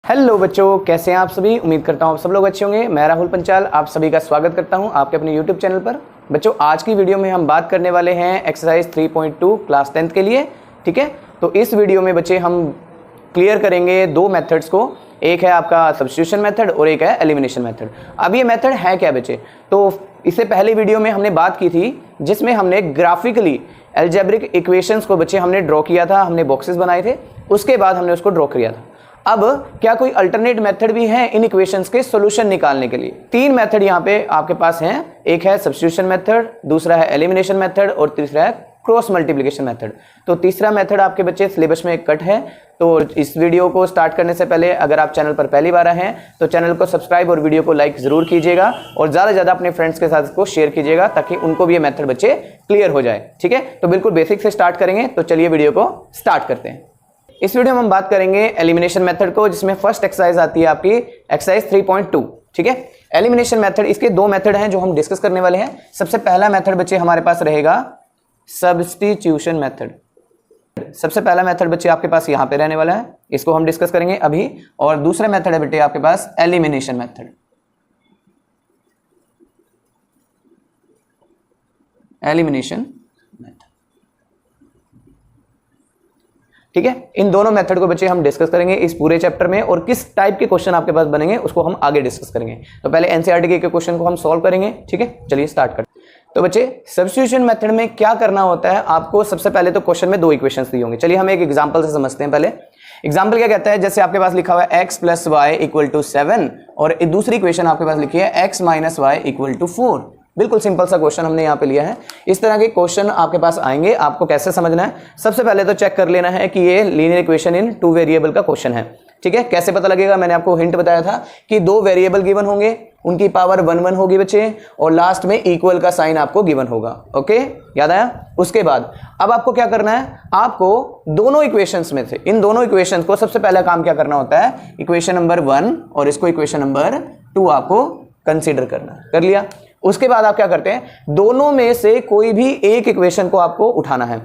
Hello बच्चों, कैसे हैं आप सभी। उम्मीद करता हूँ आप सब लोग अच्छे होंगे। मैं राहुल पंचाल आप सभी का स्वागत करता हूँ आपके अपने यूट्यूब चैनल पर। बच्चों, आज की वीडियो में हम बात करने वाले हैं एक्सरसाइज 3.2 क्लास 10th के लिए। ठीक है, तो इस वीडियो में बच्चे हम क्लियर करेंगे दो मेथड्स को। एक है आपका सब्स्टिट्यूशन मेथड और एक है एलिमिनेशन मेथड। अब ये मेथड है क्या बच्चे, तो इससे पहले वीडियो में हमने बात की थी जिसमें हमने ग्राफिकली अलजेब्रिक इक्वेशंस को बच्चे हमने ड्रॉ किया था, हमने बॉक्सेस बनाए थे, उसके बाद हमने उसको ड्रॉ किया था। अब क्या कोई अल्टरनेट मेथड भी है इन इक्वेशंस के सॉल्यूशन निकालने के लिए। तीन मेथड यहाँ पे आपके पास हैं, एक है सब्स्टिट्यूशन मेथड, दूसरा है एलिमिनेशन मेथड और तीसरा है क्रॉस मल्टीप्लिकेशन मेथड। तो तीसरा मेथड आपके बच्चे सिलेबस में कट है। तो इस वीडियो को स्टार्ट करने से पहले अगर आप चैनल पर पहली बार आए हैं तो चैनल को सब्सक्राइब और वीडियो को लाइक जरूर कीजिएगा और ज़्यादा से ज़्यादा अपने फ्रेंड्स के साथ इसको शेयर कीजिएगा ताकि उनको भी ये मेथड बच्चे क्लियर हो जाए। ठीक है, तो बिल्कुल बेसिक से स्टार्ट करेंगे। तो चलिए वीडियो को स्टार्ट करते हैं। इस वीडियो में हम बात करेंगे एलिमिनेशन मेथड को, जिसमें फर्स्ट एक्सरसाइज आती है आपकी एक्सरसाइज 3.2। ठीक है, एलिमिनेशन मेथड, इसके दो मेथड हैं जो हम डिस्कस करने वाले हैं। सबसे पहला मेथड बच्चे हमारे पास रहेगा सब्स्टिट्यूशन मेथड। सबसे पहला मेथड बच्चे आपके पास यहां पे रहने वाला है, इसको हम डिस्कस करेंगे अभी। और दूसरा मेथड है बेटे आपके पास एलिमिनेशन मेथड। एलिमिनेशन मेथड, ठीक है। इन दोनों मेथड को बच्चे हम डिस्कस करेंगे इस पूरे चैप्टर में, और किस टाइप के क्वेश्चन आपके पास बनेंगे उसको हम आगे डिस्कस करेंगे। तो पहले एनसीईआरटी के क्वेश्चन को हम सॉल्व करेंगे। ठीक है, चलिए स्टार्ट करते हैं। तो बच्चे सब्स्टिट्यूशन मेथड में क्या करना होता है आपको, सबसे पहले तो क्वेश्चन में दो इक्वेशंस दी होंगे। चलिए हम एक एग्जांपल से समझते हैं। पहले एग्जांपल क्या कहता है, जैसे आपके पास लिखा हुआ है x + y = 7 और दूसरी इक्वेशन आपके पास लिखी है x - y = 4। बिल्कुल सिंपल सा क्वेश्चन हमने यहाँ पे लिया है। इस तरह के क्वेश्चन आपके पास आएंगे, आपको कैसे समझना है, सबसे पहले तो चेक कर लेना है कि ये linear equation in two variable का क्वेश्चन है। ठीक है, कैसे पता लगेगा, मैंने आपको हिंट बताया था कि दो वेरिएबल गिवन होंगे, उनकी पावर 1 होगी बच्चे, और लास्ट में इक्वल का साइन आपको गिवन होगा। ओके, याद आया। उसके बाद अब आपको क्या करना है, आपको दोनों इक्वेशंस में से इन दोनों इक्वेशंस को सबसे पहला काम क्या करना होता है, इक्वेशन नंबर 1 और इसको इक्वेशन नंबर 2 आपको कंसीडर करना है। कर लिया। उसके बाद आप क्या करते हैं, दोनों में से कोई भी एक इक्वेशन को आपको उठाना है।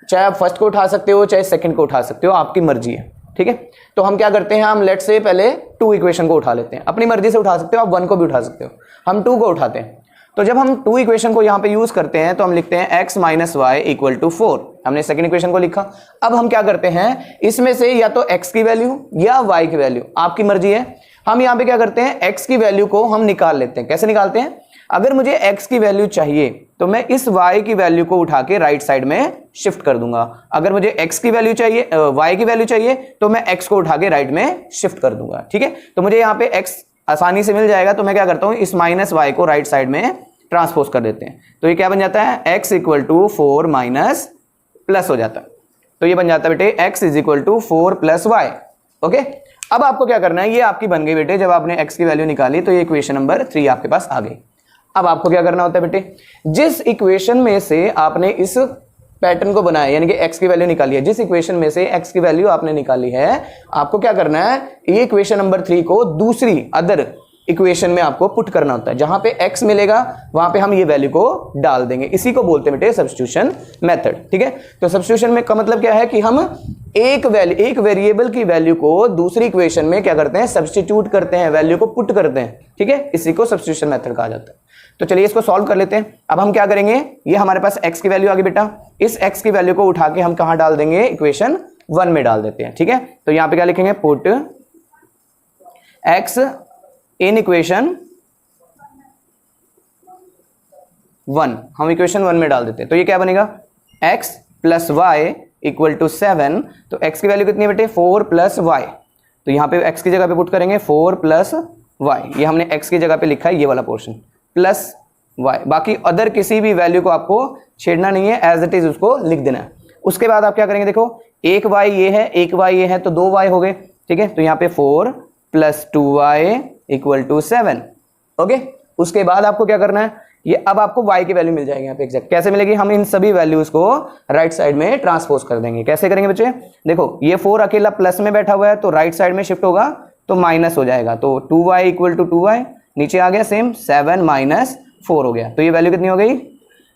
चाहे आप फर्स्ट को उठा सकते हो, चाहे सेकंड को उठा सकते हो, आपकी मर्जी है। ठीक है, तो हम क्या करते हैं, हम लेट से पहले 2 इक्वेशन को उठा लेते हैं। अपनी मर्जी से उठा सकते हो, आप 1 को भी उठा सकते हो, हम 2 को उठाते हैं। तो जब हम 2 इक्वेशन को यहां पे यूज करते हैं तो हम लिखते हैं x - y = 4। हमने सेकंड इक्वेशन को लिखा। अब हम क्या करते हैं, इसमें से या तो x की वैल्यू या y की वैल्यू, आपकी मर्जी है। हम यहां पे क्या करते हैं, x की वैल्यू को हम निकाल लेते हैं। कैसे निकालते हैं, अगर मुझे x की वैल्यू चाहिए तो मैं इस y की वैल्यू को उठा के राइट साइड में शिफ्ट कर दूंगा। अगर मुझे x की वैल्यू चाहिए, y की वैल्यू चाहिए, तो मैं x को उठा के राइट में शिफ्ट कर दूंगा। ठीक है, तो मुझे यहाँ पे x आसानी से मिल जाएगा, तो मैं क्या करता हूं, इस -y को राइट साइड में ट्रांसपोज कर देते हैं। तो ये क्या बन जाता है, x = 4 माइनस प्लस हो जाता है। तो ये बन जाता है बेटे x = 4 + y। ओके, अब आपको क्या करना है, ये आपकी बन गई बेटे। जब आपने x की वैल्यू निकाली तो ये इक्वेशन नंबर 3 आपके पास आ गई। अब आपको क्या करना होता है बेटे, जिस इक्वेशन में से आपने इस पैटर्न को बनाया, यानी कि x की वैल्यू निकाली है, जिस इक्वेशन में से x की वैल्यू आपने निकाली है, आपको क्या करना है, ये इक्वेशन नंबर 3 को दूसरी अदर इक्वेशन में आपको पुट करना होता है। जहां पे x मिलेगा वहां पे हम ये वैल्यू को डाल देंगे। इसी को बोलते हैं बेटे सब्स्टिट्यूशन मेथड। ठीक है, तो सब्स्टिट्यूशन में का मतलब क्या है कि हम एक वेरिएबल की वैल्यू को दूसरी इक्वेशन में क्या करते हैं, सब्स्टिट्यूट करते हैं, वैल्यू को पुट करते हैं। ठीक है, इसी को सब्स्टिट्यूशन मेथड कहा जाता है। तो चलिए इसको सॉल्व कर लेते हैं। अब हम क्या करेंगे, ये हमारे पास x की वैल्यू आ गई बेटा, इस x की वैल्यू को उठा के हम कहां डाल देंगे, इक्वेशन 1 में डाल देते हैं। ठीक है, तो यहां पे क्या लिखेंगे, पुट x इन इक्वेशन 1, हम इक्वेशन 1 में डाल देते हैं। तो ये क्या बनेगा, x + y = 7। तो x की वैल्यू कितनी है बेटे, 4 + y। तो यहां पे x की जगह पे पुट करेंगे 4 + y। ये हमने x की जगह पे लिखा है, ये वाला पोर्शन प्लस y। बाकी अदर किसी भी वैल्यू को आपको छेड़ना नहीं है, एज इट इज उसको लिख देना है। उसके बाद आप क्या करेंगे, देखो एक y ये है, एक y ये है, तो 2 y हो गए। ठीक है, तो यहाँ पे 4 + 2y = 7। ओके, उसके बाद आपको क्या करना है, ये अब आपको y की वैल्यू मिल जाएगी यहाँ पे एग्जैक्ट। कैसे मिलेगी, हम इन सभी वैल्यूज को राइट साइड में ट्रांसपोज कर देंगे। कैसे करेंगे बच्चे, देखो ये 4 अकेला प्लस में बैठा हुआ है, तो राइट साइड में शिफ्ट होगा तो माइनस हो जाएगा। तो 2y = 2y, नीचे आ गया सेम, 7 - 4 हो गया। तो ये वैल्यू कितनी हो गई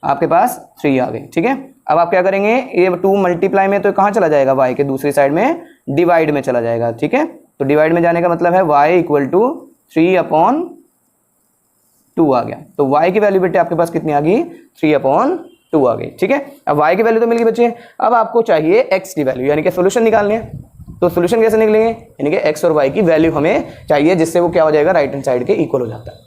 आपके पास, 3 आ गई। ठीक है, अब आप क्या करेंगे, ये 2 मल्टीप्लाई में तो कहाँ चला जाएगा, y के दूसरी साइड में डिवाइड में चला जाएगा। ठीक है, तो डिवाइड में जाने का मतलब है y इक्वल टू 3/2 आ गया। तो y की वैल्यू बेटे आपके पास कितनी आ गई, 3/2 आ गई। ठीक है, अब y की वैल्यू तो मिल गई बच्चे। अब आपको चाहिए x की वैल्यू यानी कि सोल्यूशन निकालने हैं। तो सोल्यूशन कैसे निकलेंगे, यानी कि x और y की वैल्यू हमें चाहिए, जिससे वो क्या हो जाएगा, राइट हैंड साइड के इक्वल हो जाता है।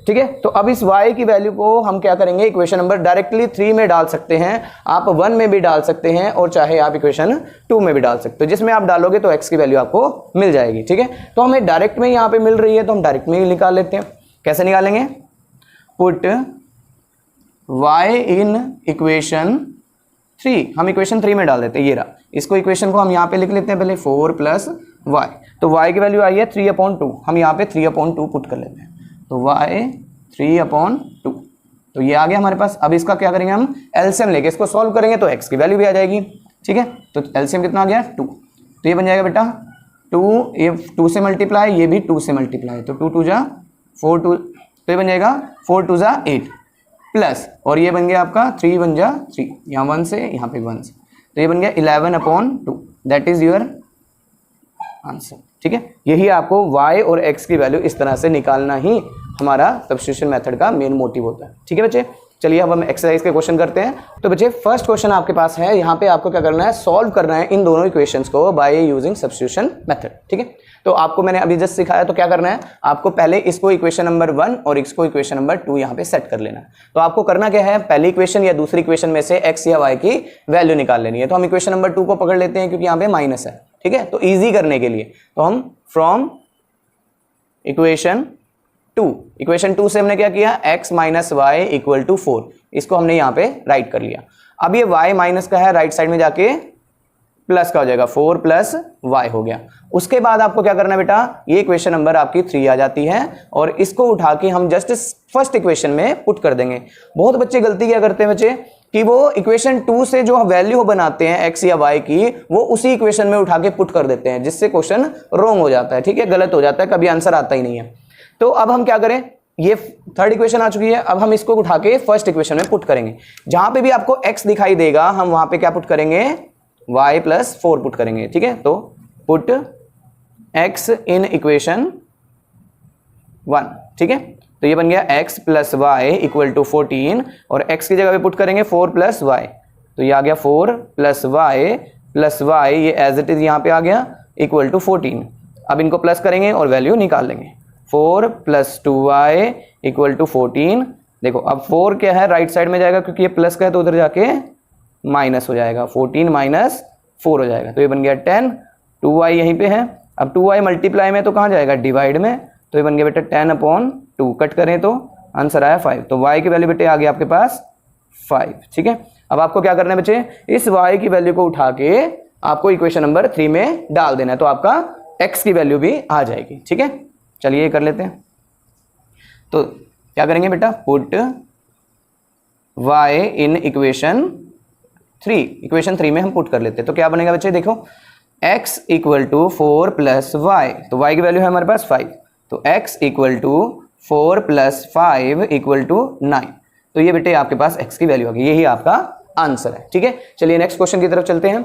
ठीक है, तो अब इस y की वैल्यू को हम क्या करेंगे, इक्वेशन नंबर डायरेक्टली 3 में डाल सकते हैं, आप 1 में भी डाल सकते हैं और चाहे आप इक्वेशन 2 में भी डाल सकते हो। जिसमें आप डालोगे तो x की वैल्यू आपको मिल जाएगी। ठीक है, तो हमें डायरेक्ट में यहाँ पे मिल रही है तो हम डायरेक्ट में ही निकाल लेते हैं। कैसे निकालेंगे, पुट y इन इक्वेशन 3, हम इक्वेशन 3 में डाल देते हैं। ये रहा, इसको इक्वेशन को हम यहाँ पे लिख लेते हैं पहले 4 + y। तो y की वैल्यू आई है 3/2, हम यहाँ पे 3/2 पुट कर लेते हैं। तो y 3/2, तो ये आ गया हमारे पास। अब इसका क्या करेंगे, हम एलसीएम लेके इसको सॉल्व करेंगे तो x की वैल्यू भी आ जाएगी। ठीक है, तो एलसीएम कितना आ गया, 2। तो ये बन जाएगा बेटा 2, ये 2 से मल्टीप्लाई, ये भी 2 से मल्टीप्लाई, तो 2 2 जा 4, 2, तो ये बन जाएगा 4 2 जा 8 प्लस, और ये बन गया आपका 3 1 जा 3, यहाँ 1 से यहाँ पे 1 से, तो ये बन गया 11/2। That is your answer. ठीक है, यही आपको y और x की वैल्यू इस तरह से निकालना ही हमारा सब्स्टिट्यूशन मेथड का मेन मोटिव होता है। ठीक है बच्चे, चलिए अब हम एक्सरसाइज के क्वेश्चन करते हैं। तो बच्चे फर्स्ट क्वेश्चन आपके पास है, यहाँ पे आपको क्या करना है, सॉल्व करना है इन दोनों इक्वेशंस को बाय यूजिंग सब्स्टिट्यूशन मेथड। ठीक है, तो आपको मैंने अभी जस्ट सिखाया, तो क्या करना है, आपको पहले इसको इक्वेशन नंबर 1 और इसको इक्वेशन नंबर 2 यहाँ पे सेट कर लेना है। तो आपको करना क्या है, पहली इक्वेशन या दूसरी इक्वेशन में से x या y की वैल्यू निकाल लेनी है। तो हम इक्वेशन नंबर 2 को पकड़ लेते हैं क्योंकि यहाँ पे माइनस है। ठीक है, तो ईजी करने के लिए तो हम फ्रॉम इक्वेशन 2 से हमने क्या किया, x - y = 4, इसको हमने यहाँ पे राइट कर लिया। अब ये y माइनस का है, राइट साइड में जाके प्लस का हो जाएगा, 4 + y हो गया। उसके बाद आपको क्या करना है बेटा, ये इक्वेशन नंबर आपकी 3 आ जाती है और इसको उठा के हम जस्ट फर्स्ट इक्वेशन में पुट कर देंगे। बहुत बच्चे गलती क्या करते हैं बच्चे कि वो इक्वेशन 2 से जो वैल्यू बनाते हैं x या y की, वो उसी इक्वेशन में उठा के पुट कर देते हैं, जिससे क्वेश्चन रॉन्ग हो जाता है। ठीक है, गलत हो जाता है, कभी आंसर आता ही नहीं है। तो अब हम क्या करें, ये थर्ड इक्वेशन आ चुकी है, अब हम इसको उठा के फर्स्ट इक्वेशन में पुट करेंगे। जहां पे भी आपको x दिखाई देगा हम वहां पे क्या पुट करेंगे, y + 4 पुट करेंगे। ठीक है, तो पुट x इन इक्वेशन 1। ठीक है, तो ये बन गया x + y = 14 और x की जगह पे पुट करेंगे 4 + y, तो ये आ गया 4 + y ये एज इट इज यहाँ पे आ गया = 14। अब इनको प्लस करेंगे और वैल्यू निकाल लेंगे, 4 + 2y = 14। देखो अब 4 क्या है, राइट साइड में जाएगा क्योंकि ये प्लस का है, तो उधर जाके माइनस हो जाएगा, 14 - 4 हो जाएगा, तो ये बन गया 10। 2y यहीं पे है, अब 2y मल्टीप्लाई में तो कहाँ जाएगा, डिवाइड में, तो ये बन गया बेटा 10/2, कट करें तो आंसर आया 5। तो y की वैल्यू बेटे आ गई आपके पास 5। ठीक है, अब आपको क्या करना है बच्चे, इस y की वैल्यू को उठा के आपको इक्वेशन नंबर 3 में डाल देना है, तो आपका x की वैल्यू भी आ जाएगी। ठीक है, चलिए ये कर लेते हैं। तो क्या करेंगे बेटा, put y in equation 3, equation 3 में हम पुट कर लेते हैं। तो क्या बनेगा बच्चे, देखो x = 4 + y, तो y की वैल्यू है हमारे पास 5, तो x = 4 + 5 = 9। तो ये बेटे आपके पास x की वैल्यू आ गई, यही आपका आंसर है। ठीक है, चलिए नेक्स्ट क्वेश्चन की तरफ चलते हैं।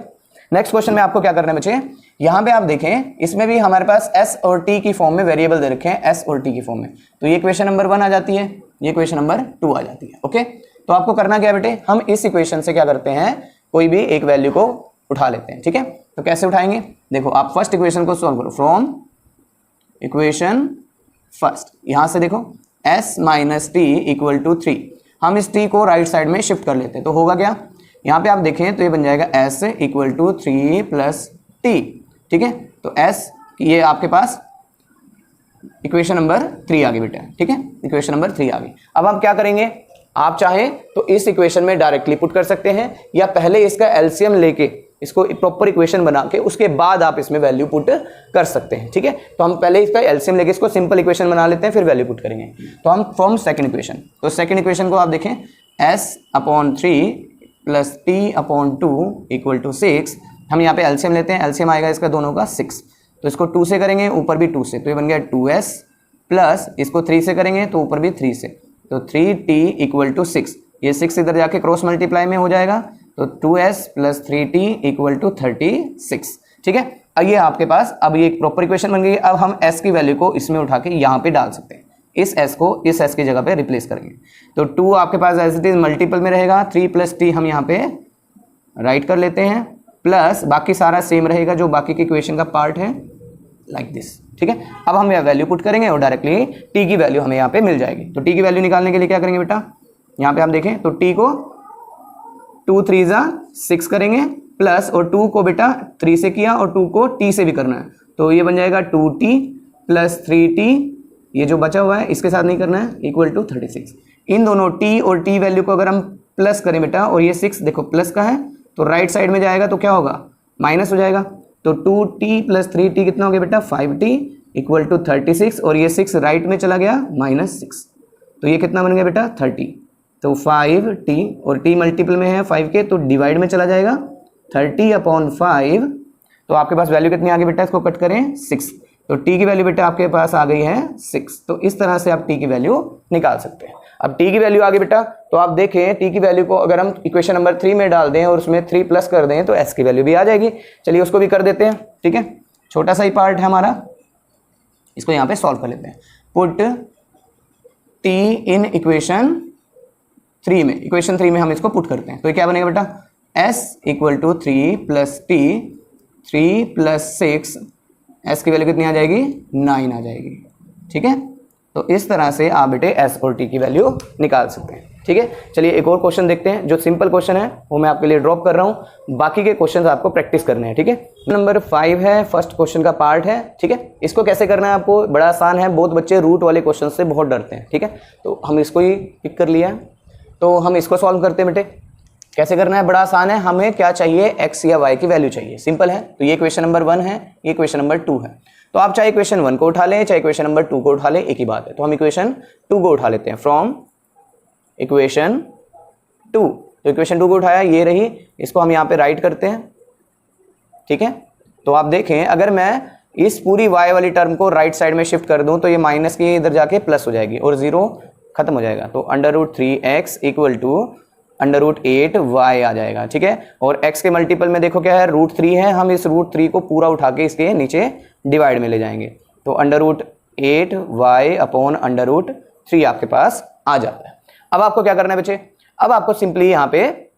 नेक्स्ट क्वेश्चन में आपको क्या करना है बच्चे, यहाँ पे आप देखें इसमें भी हमारे पास s और t की फॉर्म में वेरिएबल दे रखे हैं, s और t की फॉर्म में। तो ये इक्वेशन नंबर 1 आ जाती है, ये इक्वेशन नंबर 2 आ जाती है। ओके, तो आपको करना क्या है बेटे, हम इस इक्वेशन से क्या करते हैं, कोई भी एक वैल्यू को उठा लेते हैं। ठीक है, तो कैसे उठाएंगे, देखो आप फर्स्ट इक्वेशन को सॉल्व करो, फ्रॉम इक्वेशन फर्स्ट, यहां से देखो s - t = 3, हम इस t को राइट साइड में शिफ्ट कर लेते हैं, तो होगा क्या, यहाँ पे आप देखें तो ये बन जाएगा s = 3 + t। ठीक है, तो s ये आपके पास इक्वेशन नंबर 3 आ गई बेटा। ठीक है, इक्वेशन नंबर 3 आ गई। अब हम क्या करेंगे, आप चाहें तो इस इक्वेशन में डायरेक्टली पुट कर सकते हैं, या पहले इसका एलसीएम लेके इसको प्रॉपर इक्वेशन बना के उसके बाद आप इसमें वैल्यू पुट कर सकते हैं। ठीक है, तो हम पहले इसका एलसीएम लेके इसको सिंपल इक्वेशन बना लेते हैं, फिर वैल्यू पुट करेंगे। तो हम फ्रॉम सेकंड इक्वेशन, तो सेकंड इक्वेशन को आप देखें s/3 + t/2 = 6। हम यहाँ पे एलसीएम लेते हैं, एलसीएम आएगा इसका दोनों का 6, तो इसको 2 से करेंगे, ऊपर भी 2 से, तो ये बन गया 2s प्लस इसको 3 से करेंगे तो ऊपर भी 3 से, तो 3t = 6। ये 6 इधर जाके क्रॉस मल्टीप्लाई में हो जाएगा, तो 2s + 3t = 36। ठीक है, अब ये आपके पास अब ये एक प्रॉपर इक्वेशन बन गई। अब हम s की वैल्यू को इसमें उठा के यहाँ पे डाल सकते हैं, इस s को इस s की जगह पे रिप्लेस करेंगे। तो 2 आपके पास एज इट इज मल्टीपल में रहेगा, 3 + t हम यहाँ पे राइट कर लेते हैं, प्लस बाकी सारा सेम रहेगा जो बाकी के इक्वेशन का पार्ट है, लाइक दिस। ठीक है, अब हम यह वैल्यू पुट करेंगे और डायरेक्टली t की वैल्यू हमें यहाँ पे मिल जाएगी। तो t की वैल्यू निकालने के लिए क्या करेंगे बेटा, यहाँ पे हम देखें तो t को 2 3 6 करेंगे, प्लस और 2 को बेटा 3 से किया और 2 को t से भी करना है, तो ये बन जाएगा 2t + 3t, ये जो बचा हुआ है इसके साथ नहीं करना है, इक्वल टू 36। इन दोनों t और t वैल्यू को अगर हम प्लस करें बेटा, और ये 6 देखो प्लस का है तो राइट साइड में जाएगा तो क्या होगा, माइनस हो जाएगा। तो 2t + 3t कितना हो गया बेटा, 5t = 36, और ये 6 राइट में चला गया -6, तो ये कितना बन गया बेटा 30। तो 5t और t मल्टीपल में है 5 के, तो डिवाइड में चला जाएगा 30/5, तो आपके पास वैल्यू कितनी आ गई बेटा, इसको कट करें 6, तो t की वैल्यू बेटा आपके पास आ गई है 6। तो इस तरह से आप t की वैल्यू निकाल सकते हैं। अब t की वैल्यू आ गई बेटा, तो आप देखें t की वैल्यू को अगर हम इक्वेशन नंबर 3 में डाल दें और उसमें 3 प्लस कर दें तो s की वैल्यू भी आ जाएगी। चलिए उसको भी कर देते हैं। ठीक है, छोटा सा ही पार्ट है हमारा, इसको यहाँ पे सॉल्व कर लेते हैं। पुट t इन इक्वेशन 3 में, इक्वेशन 3 में हम इसको पुट करते हैं, तो ये क्या बनेगा बेटा, s = 3 + t, 3 + 6, s की वैल्यू कितनी आ जाएगी, 9 आ जाएगी। ठीक है, तो इस तरह से आप बेटे s और t की वैल्यू निकाल सकते हैं। ठीक है, चलिए एक और क्वेश्चन देखते हैं, जो सिंपल क्वेश्चन है वो मैं आपके लिए ड्रॉप कर रहा हूँ, बाकी के क्वेश्चंस आपको प्रैक्टिस करने हैं। ठीक है, नंबर 5 है, फर्स्ट क्वेश्चन का पार्ट है। ठीक है, इसको कैसे करना है आपको बड़ा आसान है, बहुत बच्चे रूट वाले क्वेश्चन से बहुत डरते हैं। ठीक है, तो हम इसको ही पिक कर लिया है, तो हम इसको सॉल्व करते हैं बेटे। कैसे करना है, बड़ा आसान है, हमें क्या चाहिए, x या y की वैल्यू चाहिए, सिंपल है। तो ये क्वेश्चन नंबर 1 है, ये क्वेश्चन नंबर 2 है। तो आप चाहे इक्वेशन 1 को उठा लें, चाहे इक्वेशन नंबर 2 को उठा लें, एक ही बात है। तो हम इक्वेशन 2 को उठा लेते हैं, फ्रॉम इक्वेशन 2। तो इक्वेशन 2 को उठाया, ये रही, इसको हम यहाँ पे राइट करते हैं। ठीक है, तो आप देखें अगर मैं इस पूरी y वाली टर्म को राइट साइड में शिफ्ट कर दूं तो ये माइनस की इधर जाके प्लस हो जाएगी और 0 खत्म हो जाएगा। तो √3x = √8y आ जाएगा। ठीक है, और x के मल्टीपल में देखो क्या है, √3 है, हम इस √3 को पूरा उठा के इसके नीचे डिवाइड में ले जाएंगे, तो √8y/√3 आपके पास आ जाता है। अब आपको क्या करना है बच्चे, अब आपको सिंपली यहाँ पे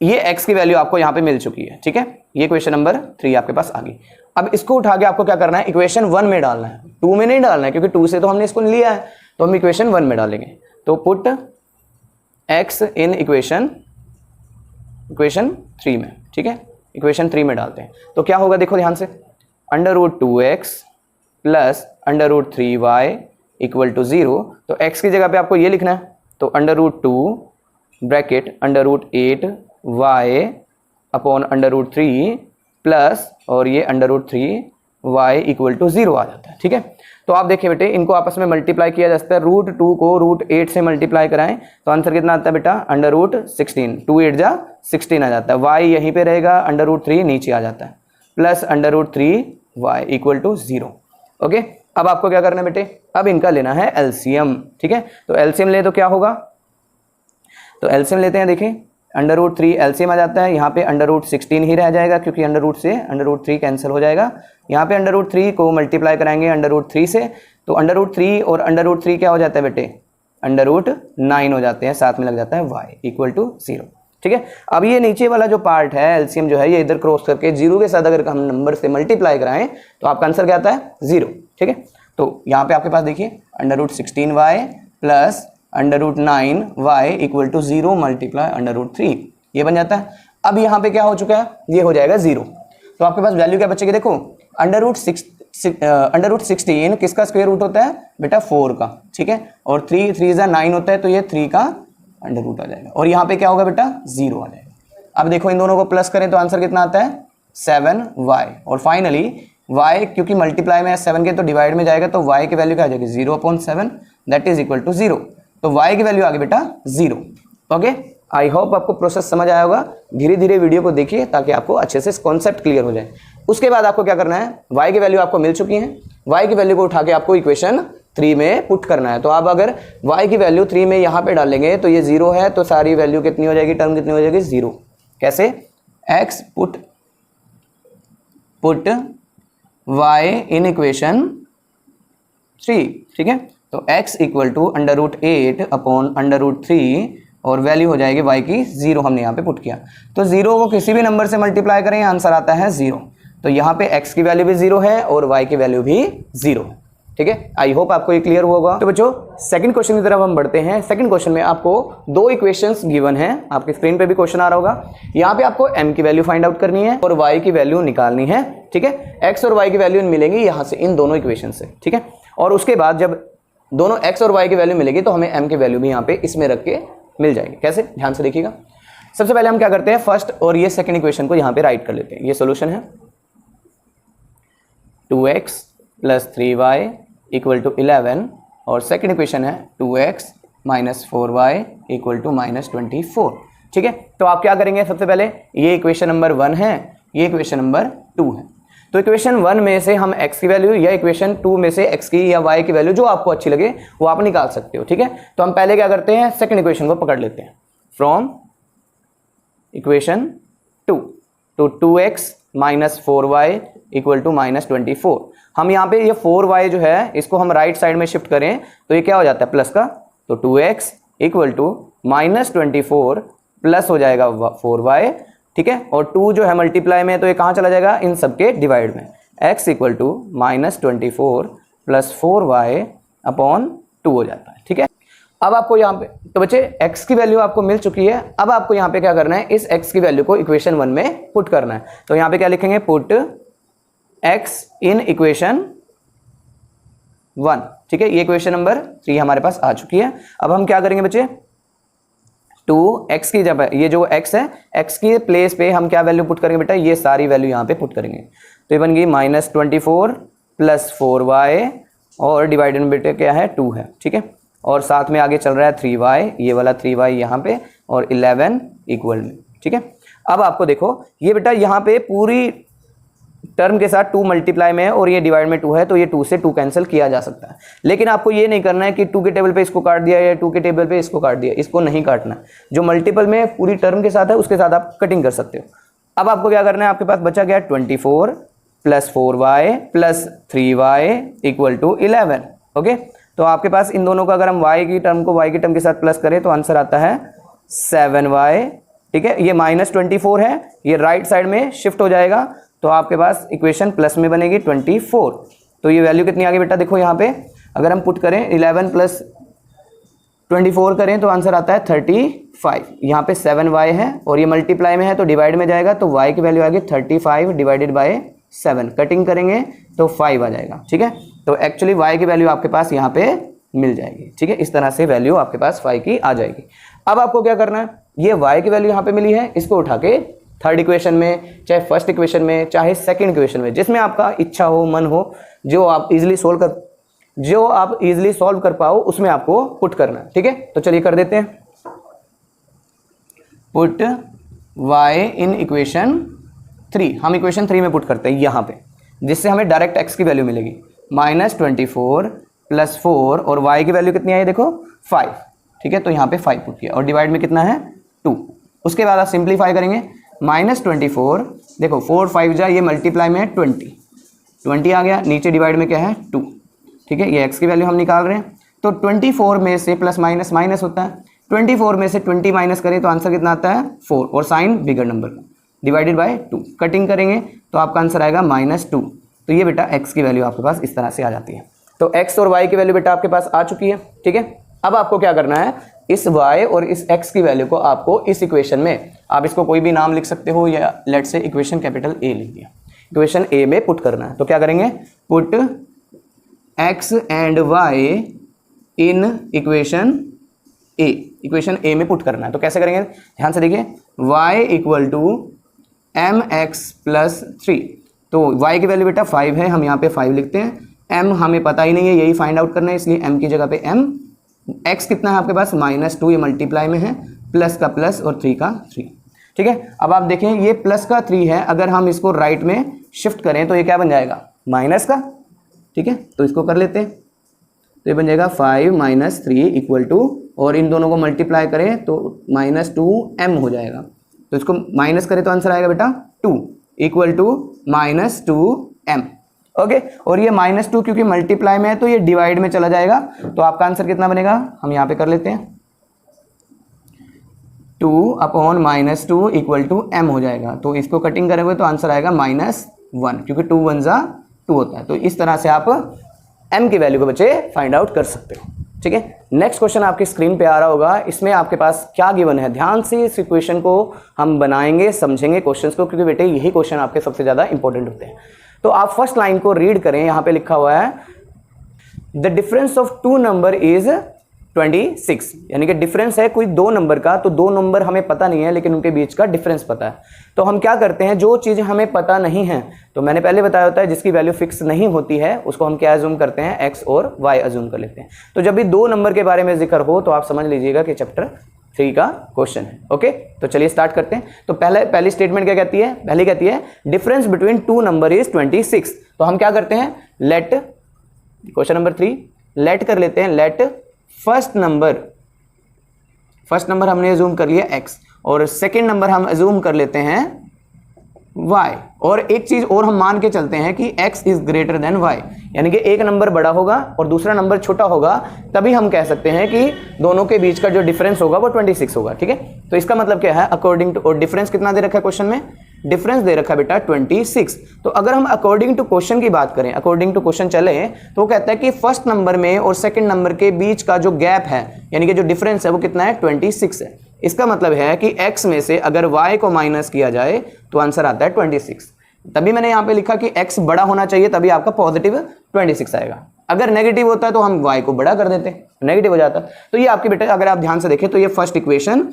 ये x की वैल्यू आपको यहाँ पे मिल चुकी है। ठीक है, ये क्वेश्चन नंबर 3 आपके पास आ गई। अब इसको उठा के आपको क्या करना है, इक्वेशन 1 में डालना है, 2 में नहीं डालना है, क्योंकि 2 से तो हमने इसको लिया है, तो हम इक्वेशन 1 में डालेंगे। तो पुट x इन इक्वेशन 3 में। ठीक है, इक्वेशन 3 में डालते हैं, तो क्या होगा देखो ध्यान से, √2x + √3y = 0। तो x की जगह पे आपको ये लिखना है, तो √2 ब्रैकेट √8y/√3 प्लस और ये √3y = 0 आ जाता है। ठीक है, तो आप देखिए बेटे इनको आपस में मल्टीप्लाई किया जा सकता है, √2 को √8 से मल्टीप्लाई कराएं तो आंसर कितना आता है बेटा, √16, 2 8 जा 16 आ जाता है, y यहीं पे रहेगा, √3 नीचे आ जाता है, प्लस √3y = 0। ओके, अब आपको क्या करना है बेटे, अब इनका लेना है एलसीएम। ठीक है, तो एलसीएम ले तो क्या होगा, तो एलसीएम लेते हैं, देखिए √3 एलसीएम आ जाता है, यहाँ पे √16 ही रह जाएगा क्योंकि √ से √3 कैंसिल हो जाएगा, यहाँ पे √3 को मल्टीप्लाई कराएंगे √3 से, तो √3 और √3 क्या हो जाता है बेटे, √9 हो जाते हैं, साथ में लग जाता है y = 0। ठीक है, अब ये नीचे वाला जो पार्ट है एलसीएम जो है ये इधर क्रॉस करके 0 के साथ अगर हम नंबर से मल्टीप्लाई कराएं तो आपका आंसर क्या आता है, 0। ठीक है, तो यहाँ पे आपके पास देखिए √16y प्लस √9y = 0 मल्टीप्लाई √3, ये बन जाता है। अब यहाँ पे क्या हो चुका है, ये हो जाएगा 0, तो आपके पास वैल्यू क्या बचेगी, देखो √16 किसका स्क्वायर रूट होता है बेटा, 4 का। ठीक है, और 3 3 = 9 होता है, तो ये 3 का √ आ जाएगा, और यहाँ पे क्या होगा बेटा, 0 आ जाएगा। अब देखो इन दोनों को प्लस करें तो आंसर कितना आता है, 7y, और फाइनली y क्योंकि मल्टीप्लाई में है 7 के तो डिवाइड में जाएगा, तो y की वैल्यू क्या आ जाएगी, 0/7 दैट इज इक्वल टू 0। तो y की वैल्यू आ गई बेटा 0। ओके, आई होप आपको प्रोसेस समझ आया होगा। धीरे धीरे वीडियो को देखिए ताकि आपको अच्छे से कॉन्सेप्ट क्लियर हो जाए। उसके बाद आपको क्या करना है, y की वैल्यू आपको मिल चुकी है, y की वैल्यू को उठा के आपको इक्वेशन 3 में पुट करना है। तो आप अगर y की वैल्यू 3 में यहाँ पे डालेंगे तो ये 0 है, तो सारी वैल्यू कितनी हो जाएगी, टर्म कितनी हो जाएगी, 0। कैसे, x put y in equation 3, ठीक है। तो x इक्वल टू √8 अपॉन √3 और वैल्यू हो जाएगी y की 0, हमने यहाँ पे पुट किया। तो 0 को किसी भी नंबर से मल्टीप्लाई करें, आंसर आता है 0। तो यहाँ पे x की वैल्यू भी 0 है और y की वैल्यू भी 0 है, ठीक है। आई होप आपको ये क्लियर होगा। तो बच्चों सेकंड क्वेश्चन की तरफ हम बढ़ते हैं। सेकंड क्वेश्चन में आपको दो इक्वेशंस गिवन हैं, आपके स्क्रीन पे भी क्वेश्चन आ रहा होगा। यहाँ पे आपको m की वैल्यू फाइंड आउट करनी है और y की वैल्यू निकालनी है, ठीक है। x और y की वैल्यू मिलेंगी यहाँ से, इन दोनों इक्वेशन से, ठीक है। और उसके बाद जब दोनों x और y की वैल्यू मिलेगी तो हमें m की वैल्यू भी यहाँ पे इसमें रख के मिल जाएगी। कैसे, ध्यान से देखिएगा। सबसे पहले हम क्या करते हैं, फर्स्ट और ये सेकंड इक्वेशन को यहाँ पे राइट कर लेते हैं। ये सॉल्यूशन है 2x + 3y = 11 और सेकंड इक्वेशन है 2x - 4y = -24, ठीक है। तो आप क्या करेंगे, सबसे पहले ये इक्वेशन नंबर 1 है, ये इक्वेशन नंबर 2 है। तो इक्वेशन 1 में से हम x की वैल्यू या इक्वेशन 2 में से x की या y की वैल्यू जो आपको अच्छी लगे वो आप निकाल सकते हो, ठीक है। तो हम पहले क्या करते हैं, सेकंड इक्वेशन को पकड़ लेते हैं। From equation 2 to 2x - 4y = -24। हम यहाँ पे ये 4y जो है इसको हम राइट साइड में शिफ्ट करें तो ये क्या हो जाता है, प्लस का। तो 2x = -24 प्लस हो जाएगा 4y, ठीक है। और 2 जो है मल्टीप्लाई में, तो ये कहाँ चला जाएगा, इन सबके डिवाइड में। x = -24 + 4y / 2 हो जाता है, ठीक है। अब आपको यहाँ पे, तो बच्चे x की वैल्यू आपको मिल चुकी है। अब आपको यहाँ पे क्या करना है, इस x की वैल्यू को इक्वेशन 1 में पुट करना है। तो यहाँ पे क्या लिखेंगे, पुट x इन इक्वेशन 1, ठीक है। ये इक्वेशन नंबर 3 हमारे पास आ चुकी है। अब हम क्या करेंगे बच्चे, 2x की जब ये जो x है, x की प्लेस पे हम क्या वैल्यू पुट करेंगे बेटा, ये सारी वैल्यू यहाँ पे पुट करेंगे। तो ये बन गई -24 + 4y और डिवाइडेड में बेटे क्या है, 2 है, ठीक है। और साथ में आगे चल रहा है 3y, ये वाला 3y यहाँ पे, और 11 इक्वल में, ठीक है। अब आपको देखो ये बेटा यहाँ पे पूरी टर्म के साथ 2 मल्टीप्लाई में है और ये डिवाइड में 2 है, तो ये 2 से 2 कैंसिल किया जा सकता है। लेकिन आपको ये नहीं करना है कि 2 के टेबल पे इसको काट दिया या 2 के टेबल पे इसको काट दिया, इसको नहीं काटना। जो मल्टीपल में पूरी टर्म के साथ है उसके साथ आप कटिंग कर सकते हो। अब आपको क्या करना है, आपके पास बचा गया 24 + 4y + 3y = 11, ओके। तो आपके पास इन दोनों का अगर हम y की टर्म को y की टर्म के साथ प्लस करें तो आंसर आता है 7y, ठीक है। ये -24 है, ये राइट साइड में शिफ्ट हो जाएगा, तो आपके पास इक्वेशन प्लस में बनेगी 24। तो ये वैल्यू कितनी आ गई बेटा, देखो यहाँ पे अगर हम पुट करें 11 + 24 करें तो आंसर आता है 35। यहाँ पे 7y है और ये मल्टीप्लाई में है तो डिवाइड में जाएगा, तो y की वैल्यू आ गई 35 / 7। कटिंग करेंगे तो 5 आ जाएगा, ठीक है। तो एक्चुअली y की वैल्यू आपके पास यहाँ पे मिल जाएगी, ठीक है। इस तरह से वैल्यू आपके पास y की आ जाएगी। अब आपको क्या करना है, ये y की वैल्यू यहाँ पे मिली है, इसको उठा के थर्ड इक्वेशन में, चाहे फर्स्ट इक्वेशन में, चाहे सेकंड इक्वेशन में, जिसमें आपका इच्छा हो, मन हो, जो आप इजीली सॉल्व कर पाओ उसमें आपको पुट करना है, ठीक है। तो चलिए कर देते हैं, पुट y इन इक्वेशन 3। हम इक्वेशन 3 में पुट करते हैं यहाँ पे, जिससे हमें डायरेक्ट x की वैल्यू मिलेगी -24 + 4 और y की वैल्यू कितनी आई देखो 5, ठीक है। तो यहाँ पे 5 पुट किया और डिवाइड में कितना है 2। उसके बाद आप सिंप्लीफाई करेंगे, -24 देखो 4 5 जा, ये मल्टीप्लाई में है 20 आ गया, नीचे डिवाइड में क्या है 2, ठीक है। ये x की वैल्यू हम निकाल रहे हैं, तो 24 में से प्लस माइनस माइनस होता है, 24 में से 20 माइनस करें तो आंसर कितना आता है 4 और साइन बिगर नंबर का, डिवाइडेड बाय 2। कटिंग करेंगे तो आपका आंसर आएगा -2। तो ये बेटा x की वैल्यू आपके पास इस तरह से आ जाती है। तो x और y की वैल्यू बेटा आपके पास आ चुकी है, ठीक है। अब आपको क्या करना है, इस y और इस x की वैल्यू को आपको इस इक्वेशन में, आप इसको कोई भी नाम लिख सकते हो या लेट से इक्वेशन कैपिटल A लिख दिया, इक्वेशन A में पुट करना है। तो क्या करेंगे, put x and y in equation A, equation A में पुट करना है। तो कैसे करेंगे, ध्यान से देखिए, y = mx + 3। तो y की वैल्यू बेटा 5 है, हम यहाँ पे 5 लिखते हैं। m हमें पता ही नहीं है, यही फाइंड आउट करना है, इसलिए m की जगह पे m। x कितना है आपके पास -2, ये मल्टीप्लाई में है, प्लस का प्लस और 3 का 3, ठीक है। अब आप देखें ये प्लस का 3 है, अगर हम इसको राइट में शिफ्ट करें तो ये क्या बन जाएगा, माइनस का, ठीक है। तो इसको कर लेते हैं, तो ये बन जाएगा 5 - 3 = और इन दोनों को मल्टीप्लाई करें तो -2m हो जाएगा। तो इसको माइनस करें तो आंसर आएगा बेटा 2 = -2m। ओके और ये -2 क्योंकि मल्टीप्लाई में है तो ये डिवाइड में चला जाएगा, तो आपका आंसर कितना बनेगा, हम यहाँ पे कर लेते हैं 2/-2 इक्वल टू m हो जाएगा। तो इसको कटिंग करेंगे तो आंसर आएगा -1 क्योंकि 2 1 जा 2 होता है। तो इस तरह से आप m की वैल्यू को बच्चे फाइंड आउट कर सकते हो। ठीक है, नेक्स्ट क्वेश्चन आपकी स्क्रीन पे आ रहा होगा। इसमें आपके पास क्या गिवन है, ध्यान से इस इक्वेशन को हम बनाएंगे, समझेंगे क्वेश्चंस को, क्योंकि बेटे यही क्वेश्चन आपके सबसे ज्यादा इंपॉर्टेंट होते हैं। तो आप फर्स्ट लाइन को रीड करें, यहां पे लिखा हुआ है the difference of 2 number is 26, यानी कि डिफरेंस है कोई 2 नंबर का, तो 2 नंबर हमें पता नहीं है लेकिन उनके बीच का डिफरेंस पता है। तो हम क्या करते हैं, जो चीज हमें पता नहीं है, तो मैंने पहले बताया होता है जिसकी वैल्यू फिक्स नहीं होती है उसको हम क्या अज्यूम करते हैं, x और y अज्यूम कर लेते हैं। तो जब भी 2 नंबर के बारे में जिक्र हो तो आप समझ लीजिएगा कि चैप्टर 3 का क्वेश्चन है। ओके, तो चलिए स्टार्ट करते हैं। तो पहली स्टेटमेंट क्या कहती है, पहली कहती है डिफरेंस बिटवीन 2 नंबर इज 26। तो हम क्या करते हैं, लेट क्वेश्चन नंबर 3 लेट कर लेते हैं, लेट फर्स्ट नंबर हमने अज्यूम कर लिया x और सेकंड नंबर हम अज्यूम कर लेते हैं y। और एक चीज और हम मान के चलते हैं कि x is greater than y, यानी कि एक नंबर बड़ा होगा और दूसरा नंबर छोटा होगा, तभी हम कह सकते हैं कि दोनों के बीच का जो डिफरेंस होगा वो 26 होगा। ठीक है, तो इसका मतलब क्या है, अकॉर्डिंग टू, और डिफरेंस कितना दे रखा है क्वेश्चन में, डिफरेंस दे रखा है बेटा 26। तो अगर हम अकॉर्डिंग टू क्वेश्चन की बात करें, अकॉर्डिंग टू क्वेश्चन चले तो वो कहता है कि फर्स्ट नंबर में और सेकंड नंबर के बीच का जो गैप है, यानी कि जो डिफरेंस है वो कितना है, 26 है। इसका मतलब है कि x में से अगर y को माइनस किया जाए तो आंसर आता है 26। तभी मैंने यहां पे लिखा कि x बड़ा होना चाहिए, तभी आपका पॉजिटिव 26 आएगा। अगर नेगेटिव होता है तो हम y को बड़ा कर देते, नेगेटिव हो जाता। तो ये आपकी बेटा अगर आप ध्यान से देखें तो ये फर्स्ट इक्वेशन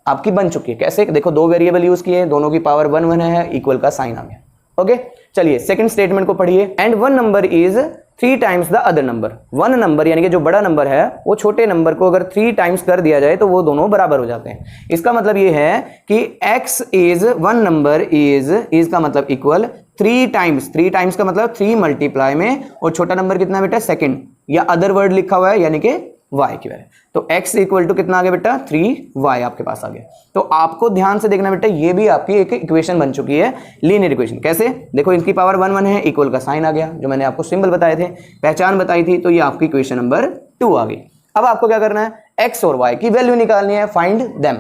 आपकी बन चुकी है। कैसे, देखो 2 वेरिएबल यूज किए, दोनों की पावर 1 1 है, इक्वल का साइन आ गया। ओके, चलिए सेकंड स्टेटमेंट को पढ़िए। And 1 number is 3 times the other number. 1 number यानी कि जो बड़ा नंबर है वो छोटे नंबर को अगर 3 टाइम्स कर दिया जाए तो वो दोनों बराबर हो जाते हैं। इसका मतलब ये है कि x इज 1 नंबर इज का मतलब इक्वल 3 टाइम्स का मतलब 3 मल्टीप्लाई में, और छोटा नंबर कितना बेटा, सेकंड, या अदर वर्ड लिखा हुआ है यानी कि y की वैल्यू। तो x इक्वल टू कितना आ गया बेटा, 3y आपके पास आ गया। तो आपको ध्यान से देखना बेटा, ये भी आपकी एक इक्वेशन बन चुकी है, लीनियर इक्वेशन। कैसे, देखो इनकी पावर 1 1 है, इक्वल का साइन आ गया, जो मैंने आपको सिंबल बताए थे, पहचान बताई थी, तो ये आपकी इक्वेशन नंबर 2 आ गई। अब आपको क्या करना है, x और y की वैल्यू निकालनी है, फाइंड देम।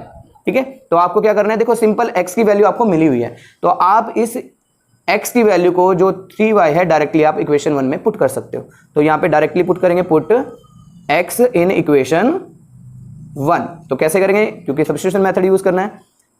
ठीक है, तो आपको क्या करना है, देखो सिंपल x की वैल्यू आपको मिली हुई है, तो आप इस x की वैल्यू को जो 3y है डायरेक्टली आप इक्वेशन 1 में पुट कर सकते हो। तो यहाँ पे डायरेक्टली पुट करेंगे, पुट x इन इक्वेशन 1। तो कैसे करेंगे, क्योंकि सब्स्टिट्यूशन मेथड यूज करना है,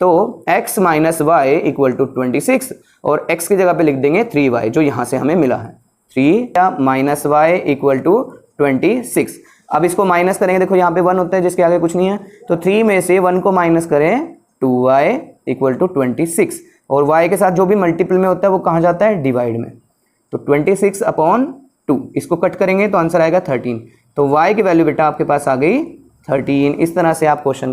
तो x minus y equal to 26 और x की जगह पे लिख देंगे 3y, जो यहां से हमें मिला है 3 माइनस वाई इक्वल टू 26। अब इसको माइनस करेंगे, देखो यहाँ पे 1 होता है जिसके आगे कुछ नहीं है, तो 3 में से 1 को माइनस करें 2y इक्वल टू 26, और y के साथ जो भी मल्टीपल में होता है वो कहाँ जाता है, डिवाइड में। तो 26/2 इसको कट करेंगे तो आंसर आएगा 13। तो y की वैल्यू बेटा आपके पास आ गई 13। इस तरह से आप क्वेश्चन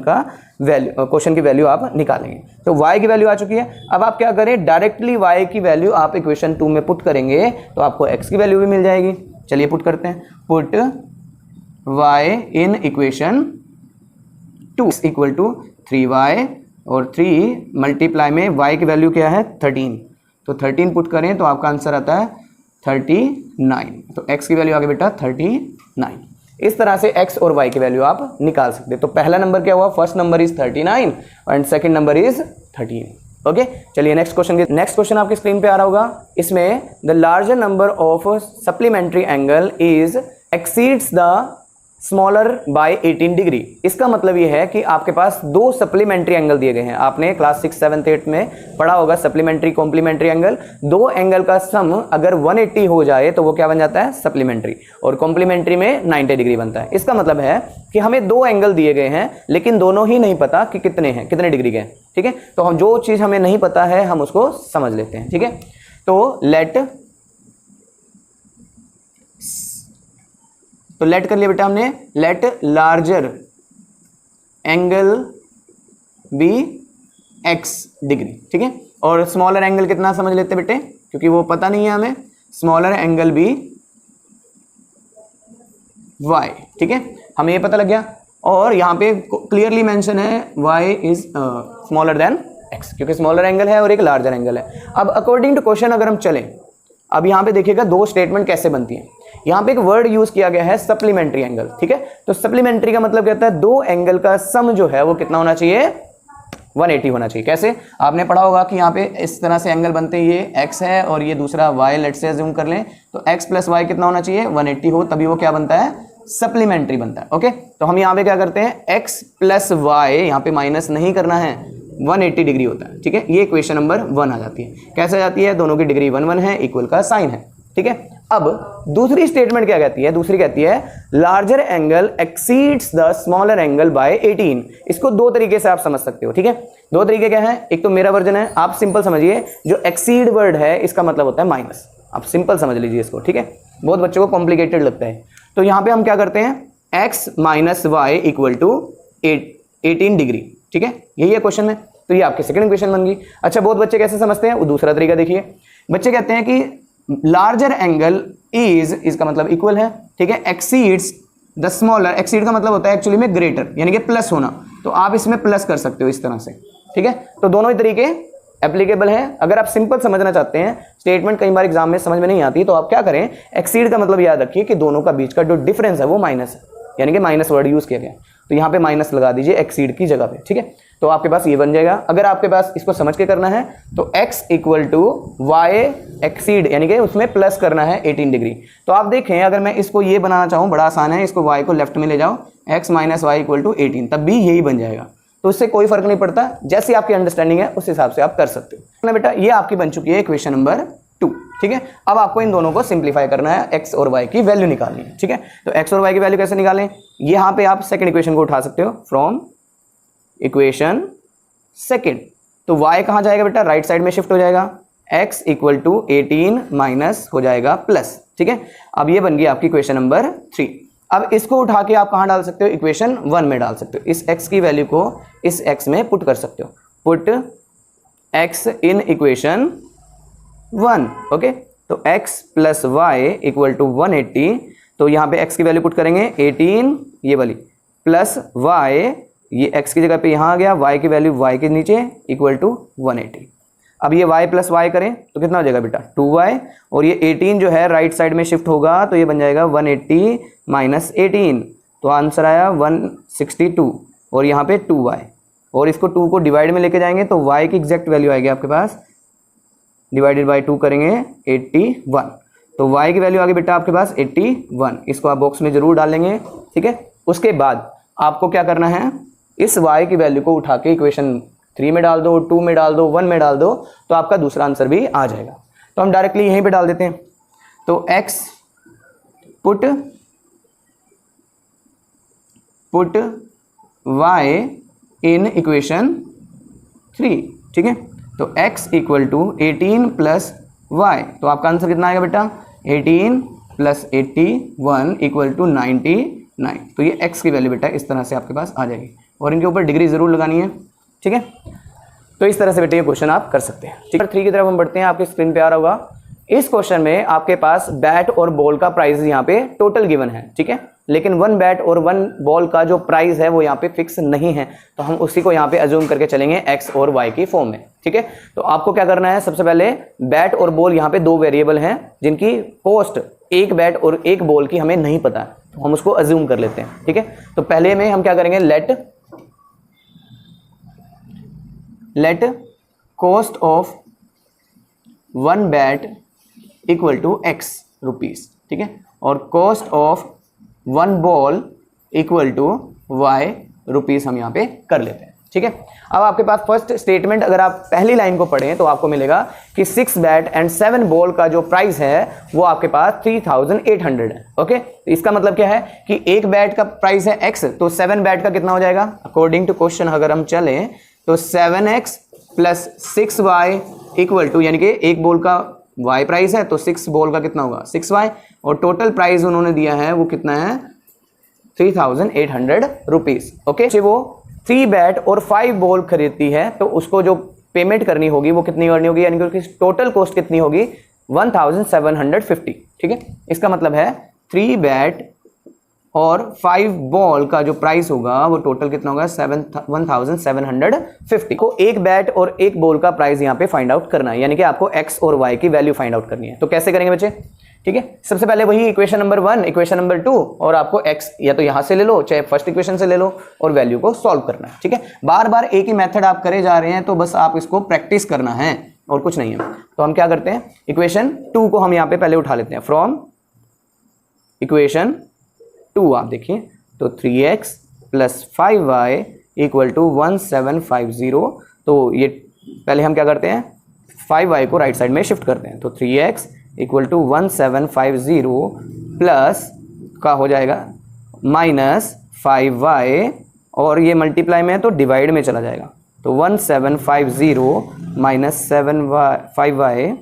की वैल्यू आप निकालेंगे। तो y की वैल्यू आ चुकी है। अब आप क्या करें, डायरेक्टली y की वैल्यू आप इक्वेशन 2 में पुट करेंगे तो आपको x की वैल्यू भी मिल जाएगी। चलिए पुट करते हैं, put y in equation 2 equal to 3y, और 3 मल्टीप्लाई में y की वैल्यू क्या है 13, तो 13 पुट करें तो आपका आंसर आता है 39। तो x की वैल्यू आ गई बेटा 39। इस तरह से x और y की वैल्यू आप निकाल सकते हैं। तो पहला नंबर क्या हुआ, first number is 39 and second number is 13। Okay, चलिए नेक्स्ट क्वेश्चन आपकी स्क्रीन पे आ रहा होगा। इसमें the larger number of supplementary angle is exceeds the smaller by 18 degree. इसका मतलब ये है कि आपके पास 2 सप्लीमेंट्री एंगल दिए गए हैं। आपने क्लास 6, 7, 8 में पढ़ा होगा सप्लीमेंट्री कॉम्प्लीमेंट्री एंगल। 2 एंगल का सम अगर 180 हो जाए तो वो क्या बन जाता है, सप्लीमेंट्री, और कॉम्प्लीमेंट्री में 90 डिग्री बनता है। इसका मतलब है कि हमें 2 एंगल दिए गए हैं लेकिन दोनों ही नहीं पता कि कितने डिग्री के। ठीक है, तो हम जो चीज हमें नहीं पता है हम उसको समझ लेते हैं। ठीक है, तो लेट कर लिया बेटा हमने, let larger angle be x डिग्री। ठीक है, और स्मॉलर एंगल कितना समझ लेते बेटे, क्योंकि वो पता नहीं है हमें, स्मॉलर एंगल बी y। ठीक है, हमें ये पता लग गया, और यहां पे क्लियरली मेंशन है y is smaller than x, क्योंकि स्मॉलर एंगल है और एक लार्जर एंगल है। अब अकॉर्डिंग टू क्वेश्चन अगर हम चलें, अब यहाँ पे देखिएगा दो स्टेटमेंट कैसे बनती है। यहाँ पे एक वर्ड यूज किया गया है सप्लीमेंट्री एंगल, ठीक है। तो सप्लीमेंट्री का मतलब कहता है दो एंगल का सम जो है वो कितना होना चाहिए, 180 होना चाहिए। कैसे, आपने पढ़ा होगा कि यहाँ पे इस तरह से एंगल बनते हैं, ये x है और ये दूसरा y, लेट से अज्यूम कर लें, तो x प्लस वाई कितना होना चाहिए, 180 हो, तभी वो क्या बनता है, सप्लीमेंट्री बनता है। ओके, तो हम यहाँ पे क्या करते हैं, x प्लस वाई, यहाँ पे माइनस नहीं करना है, 180 डिग्री होता है, ठीक है। ये इक्वेशन नंबर 1 आ जाती है। कैसे आ जाती है, दोनों की डिग्री 1 1 है, इक्वल का साइन है, ठीक है। अब दूसरी स्टेटमेंट क्या कहती है, दूसरी कहती है larger angle exceeds the smaller angle by 18। इसको दो तरीके से आप समझ सकते हो, ठीक है। दो तरीके क्या है, एक तो मेरा वर्जन है, आप सिंपल समझिए, जो एक्सीड वर्ड है इसका मतलब होता है माइनस, आप सिंपल समझ लीजिए इसको, ठीक है। बहुत बच्चों को कॉम्प्लिकेटेड लगता है, तो यहां पे हम क्या करते हैं, x minus y equal to 18 degree, ठीक है। यही है क्वेश्चन में, तो ये आपकी सेकंड इक्वेशन बन गई। अच्छा, बहुत बच्चे कैसे समझते हैं, वो दूसरा तरीका देखिए। बच्चे कहते हैं कि लार्जर एंगल इज, इसका मतलब इक्वल है, ठीक है, एक्सीड्स द स्मॉलर, एक्सीड का मतलब होता है एक्चुअली में ग्रेटर, यानी कि प्लस होना, तो आप इसमें प्लस कर सकते हो इस तरह से, ठीक है। तो दोनों ही तरीके एप्लीकेबल है। अगर आप सिंपल समझना चाहते हैं, स्टेटमेंट कई बार एग्जाम में समझ में नहीं आती, तो आप क्या करें, एक्सीड का मतलब याद रखिए कि दोनों का बीच का जो डिफरेंस है वो माइनस है, यानी कि माइनस वर्ड यूज किया गया, तो यहाँ पे माइनस लगा दीजिए एक्सीड की जगह पे, ठीक है। तो आपके पास ये बन जाएगा। अगर आपके पास इसको समझ के करना है तो x equal to y exceed, यानी कि उसमें प्लस करना है 18 डिग्री। तो आप देखें, अगर मैं इसको ये बनाना चाहूँ, बड़ा आसान है, इसको y को लेफ्ट में ले जाओ, x minus y equal to 18, तब भी यही बन जाएगा। तो उससे कोई फर्क नहीं पड़ता, जैसी आपकी अंडरस्टैंडिंग है उस हिसाब से आप कर सकते हो ना बेटा। ये आपकी बन चुकी है इक्वेशन नंबर 2, ठीक है। अब आपको इन दोनों को सिंप्लीफाई करना है, x और y की वैल्यू निकालनी है, ठीक है। तो x और y की वैल्यू कैसे निकालें, यहाँ पे आप सेकंड इक्वेशन को उठा सकते हो, फ्रॉम इक्वेशन सेकंड। तो y कहाँ जाएगा बेटा, राइट साइड में शिफ्ट हो जाएगा, x इक्वल टू 18 माइनस हो जाएगा प्लस, ठीक है। अब ये बन गई आपकी इक्वेशन नंबर 3। अब इसको उठा के आप कहाँ डाल सकते हो, इक्वेशन 1 में डाल सकते हो। इस x की वैल्यू को इस x में पुट कर सकते हो, put x in equation 1, okay. तो x plus y equal to 180, तो यहाँ पे x की वैल्यू पुट करेंगे 18 ये वाली, प्लस y, ये x की जगह पे यहाँ आ गया, y की वैल्यू y के नीचे इक्वल टू 180। अब ये y प्लस वाई करें तो कितना हो जाएगा बेटा, 2y, और ये 18 जो है राइट साइड में शिफ्ट होगा, तो ये बन जाएगा 180 माइनस 18, तो आंसर आया 162, और यहाँ पे 2y, और इसको 2 को डिवाइड में लेके जाएंगे तो y की एग्जैक्ट वैल्यू आएगी आपके पास, डिवाइडेड बाई 2 करेंगे 81, तो y की वैल्यू आ गई बेटा आपके पास 81। इसको आप बॉक्स में जरूर डालेंगे, ठीक है। उसके बाद आपको क्या करना है, इस y की वैल्यू को उठा के इक्वेशन 3 में डाल दो, 2 में डाल दो, 1 में डाल दो, तो आपका दूसरा आंसर भी आ जाएगा। तो हम डायरेक्टली यहीं पे डाल देते हैं, तो x put y in equation 3, ठीक है। तो x equal to 18 plus y, तो आपका आंसर कितना आएगा बेटा, 18 प्लस 81 इक्वल टू 99। तो ये x की वैल्यू बेटा इस तरह से आपके पास आ जाएगी, और इनके ऊपर डिग्री जरूर लगानी है, ठीक है। तो इस तरह से बेटे ये क्वेश्चन आप कर सकते हैं, ठीक है। 3 की तरफ हम बढ़ते हैं, आपके स्क्रीन पे आ रहा होगा। इस क्वेश्चन में आपके पास बैट और बॉल का प्राइस यहाँ पे टोटल गिवन है, ठीक है, लेकिन 1 बैट और 1 बॉल का जो प्राइस है वो यहाँ पे फिक्स नहीं है, तो हम उसी को यहाँ पे अज्यूम करके चलेंगे x और y की फॉर्म में, ठीक है। तो आपको क्या करना है, सबसे पहले बैट और बॉल यहाँ पे दो वेरिएबल हैं जिनकी कॉस्ट एक बैट और एक बॉल की हमें नहीं पता, तो हम उसको अज्यूम कर लेते हैं, ठीक है। तो पहले में हम क्या करेंगे, let cost of 1 bat equal to x rupees, ठीक है, और cost of 1 ball equal to y rupees हम यहाँ पे कर लेते हैं, ठीक है। अब आपके पास फर्स्ट स्टेटमेंट अगर आप पहली लाइन को पढ़ें तो आपको मिलेगा कि 6 बैट एंड 7 बॉल का जो प्राइस है वो आपके पास 3800 है, ओके। तो इसका मतलब क्या है कि एक बैट का प्राइस है x, तो 7 बैट का कितना हो जाएगा, अकॉर्डिंग टू क्वेश्चन अगर हम चलें तो 7x plus 6y equal to, यानी कि एक बॉल का y प्राइस है तो 6 बॉल का कितना होगा 6y, और टोटल प्राइस उन्होंने दिया है वो कितना है 3800 रुपीस, ओके। वो 3 बैट और 5 बॉल खरीदती है तो उसको जो पेमेंट करनी होगी वो कितनी करनी होगी, यानी कि उसकी टोटल कॉस्ट कितनी होगी 1750, ठीक है। इसका मतलब है 3 बैट और 5 बॉल का जो प्राइस होगा वो टोटल कितना होगा 1750 को एक बैट और एक बॉल का प्राइस यहाँ पे फाइंड आउट करना है, यानी कि आपको एक्स और वाई की वैल्यू फाइंड आउट करनी है। तो कैसे करेंगे बच्चे? ठीक है, सबसे पहले वही इक्वेशन नंबर 1, इक्वेशन नंबर 2 और आपको एक्स या तो यहां से ले लो चाहे फर्स्ट इक्वेशन से ले लो और वैल्यू को सॉल्व करना है। ठीक है, बार बार एक ही मेथड आप करे जा रहे हैं तो बस आप इसको प्रैक्टिस करना है और कुछ नहीं है। तो हम क्या करते हैं, इक्वेशन 2 को हम यहां पे पहले उठा लेते हैं। फ्रॉम इक्वेशन 2 आप देखिए तो 3x plus 5y equal to 1750। तो ये पहले हम क्या करते हैं, 5y को राइट साइड में शिफ्ट करते हैं। तो 3x इक्वल टू 1750 प्लस का हो जाएगा माइनस 5y और ये मल्टीप्लाई में है तो डिवाइड में चला जाएगा। तो 1750 माइनस 5y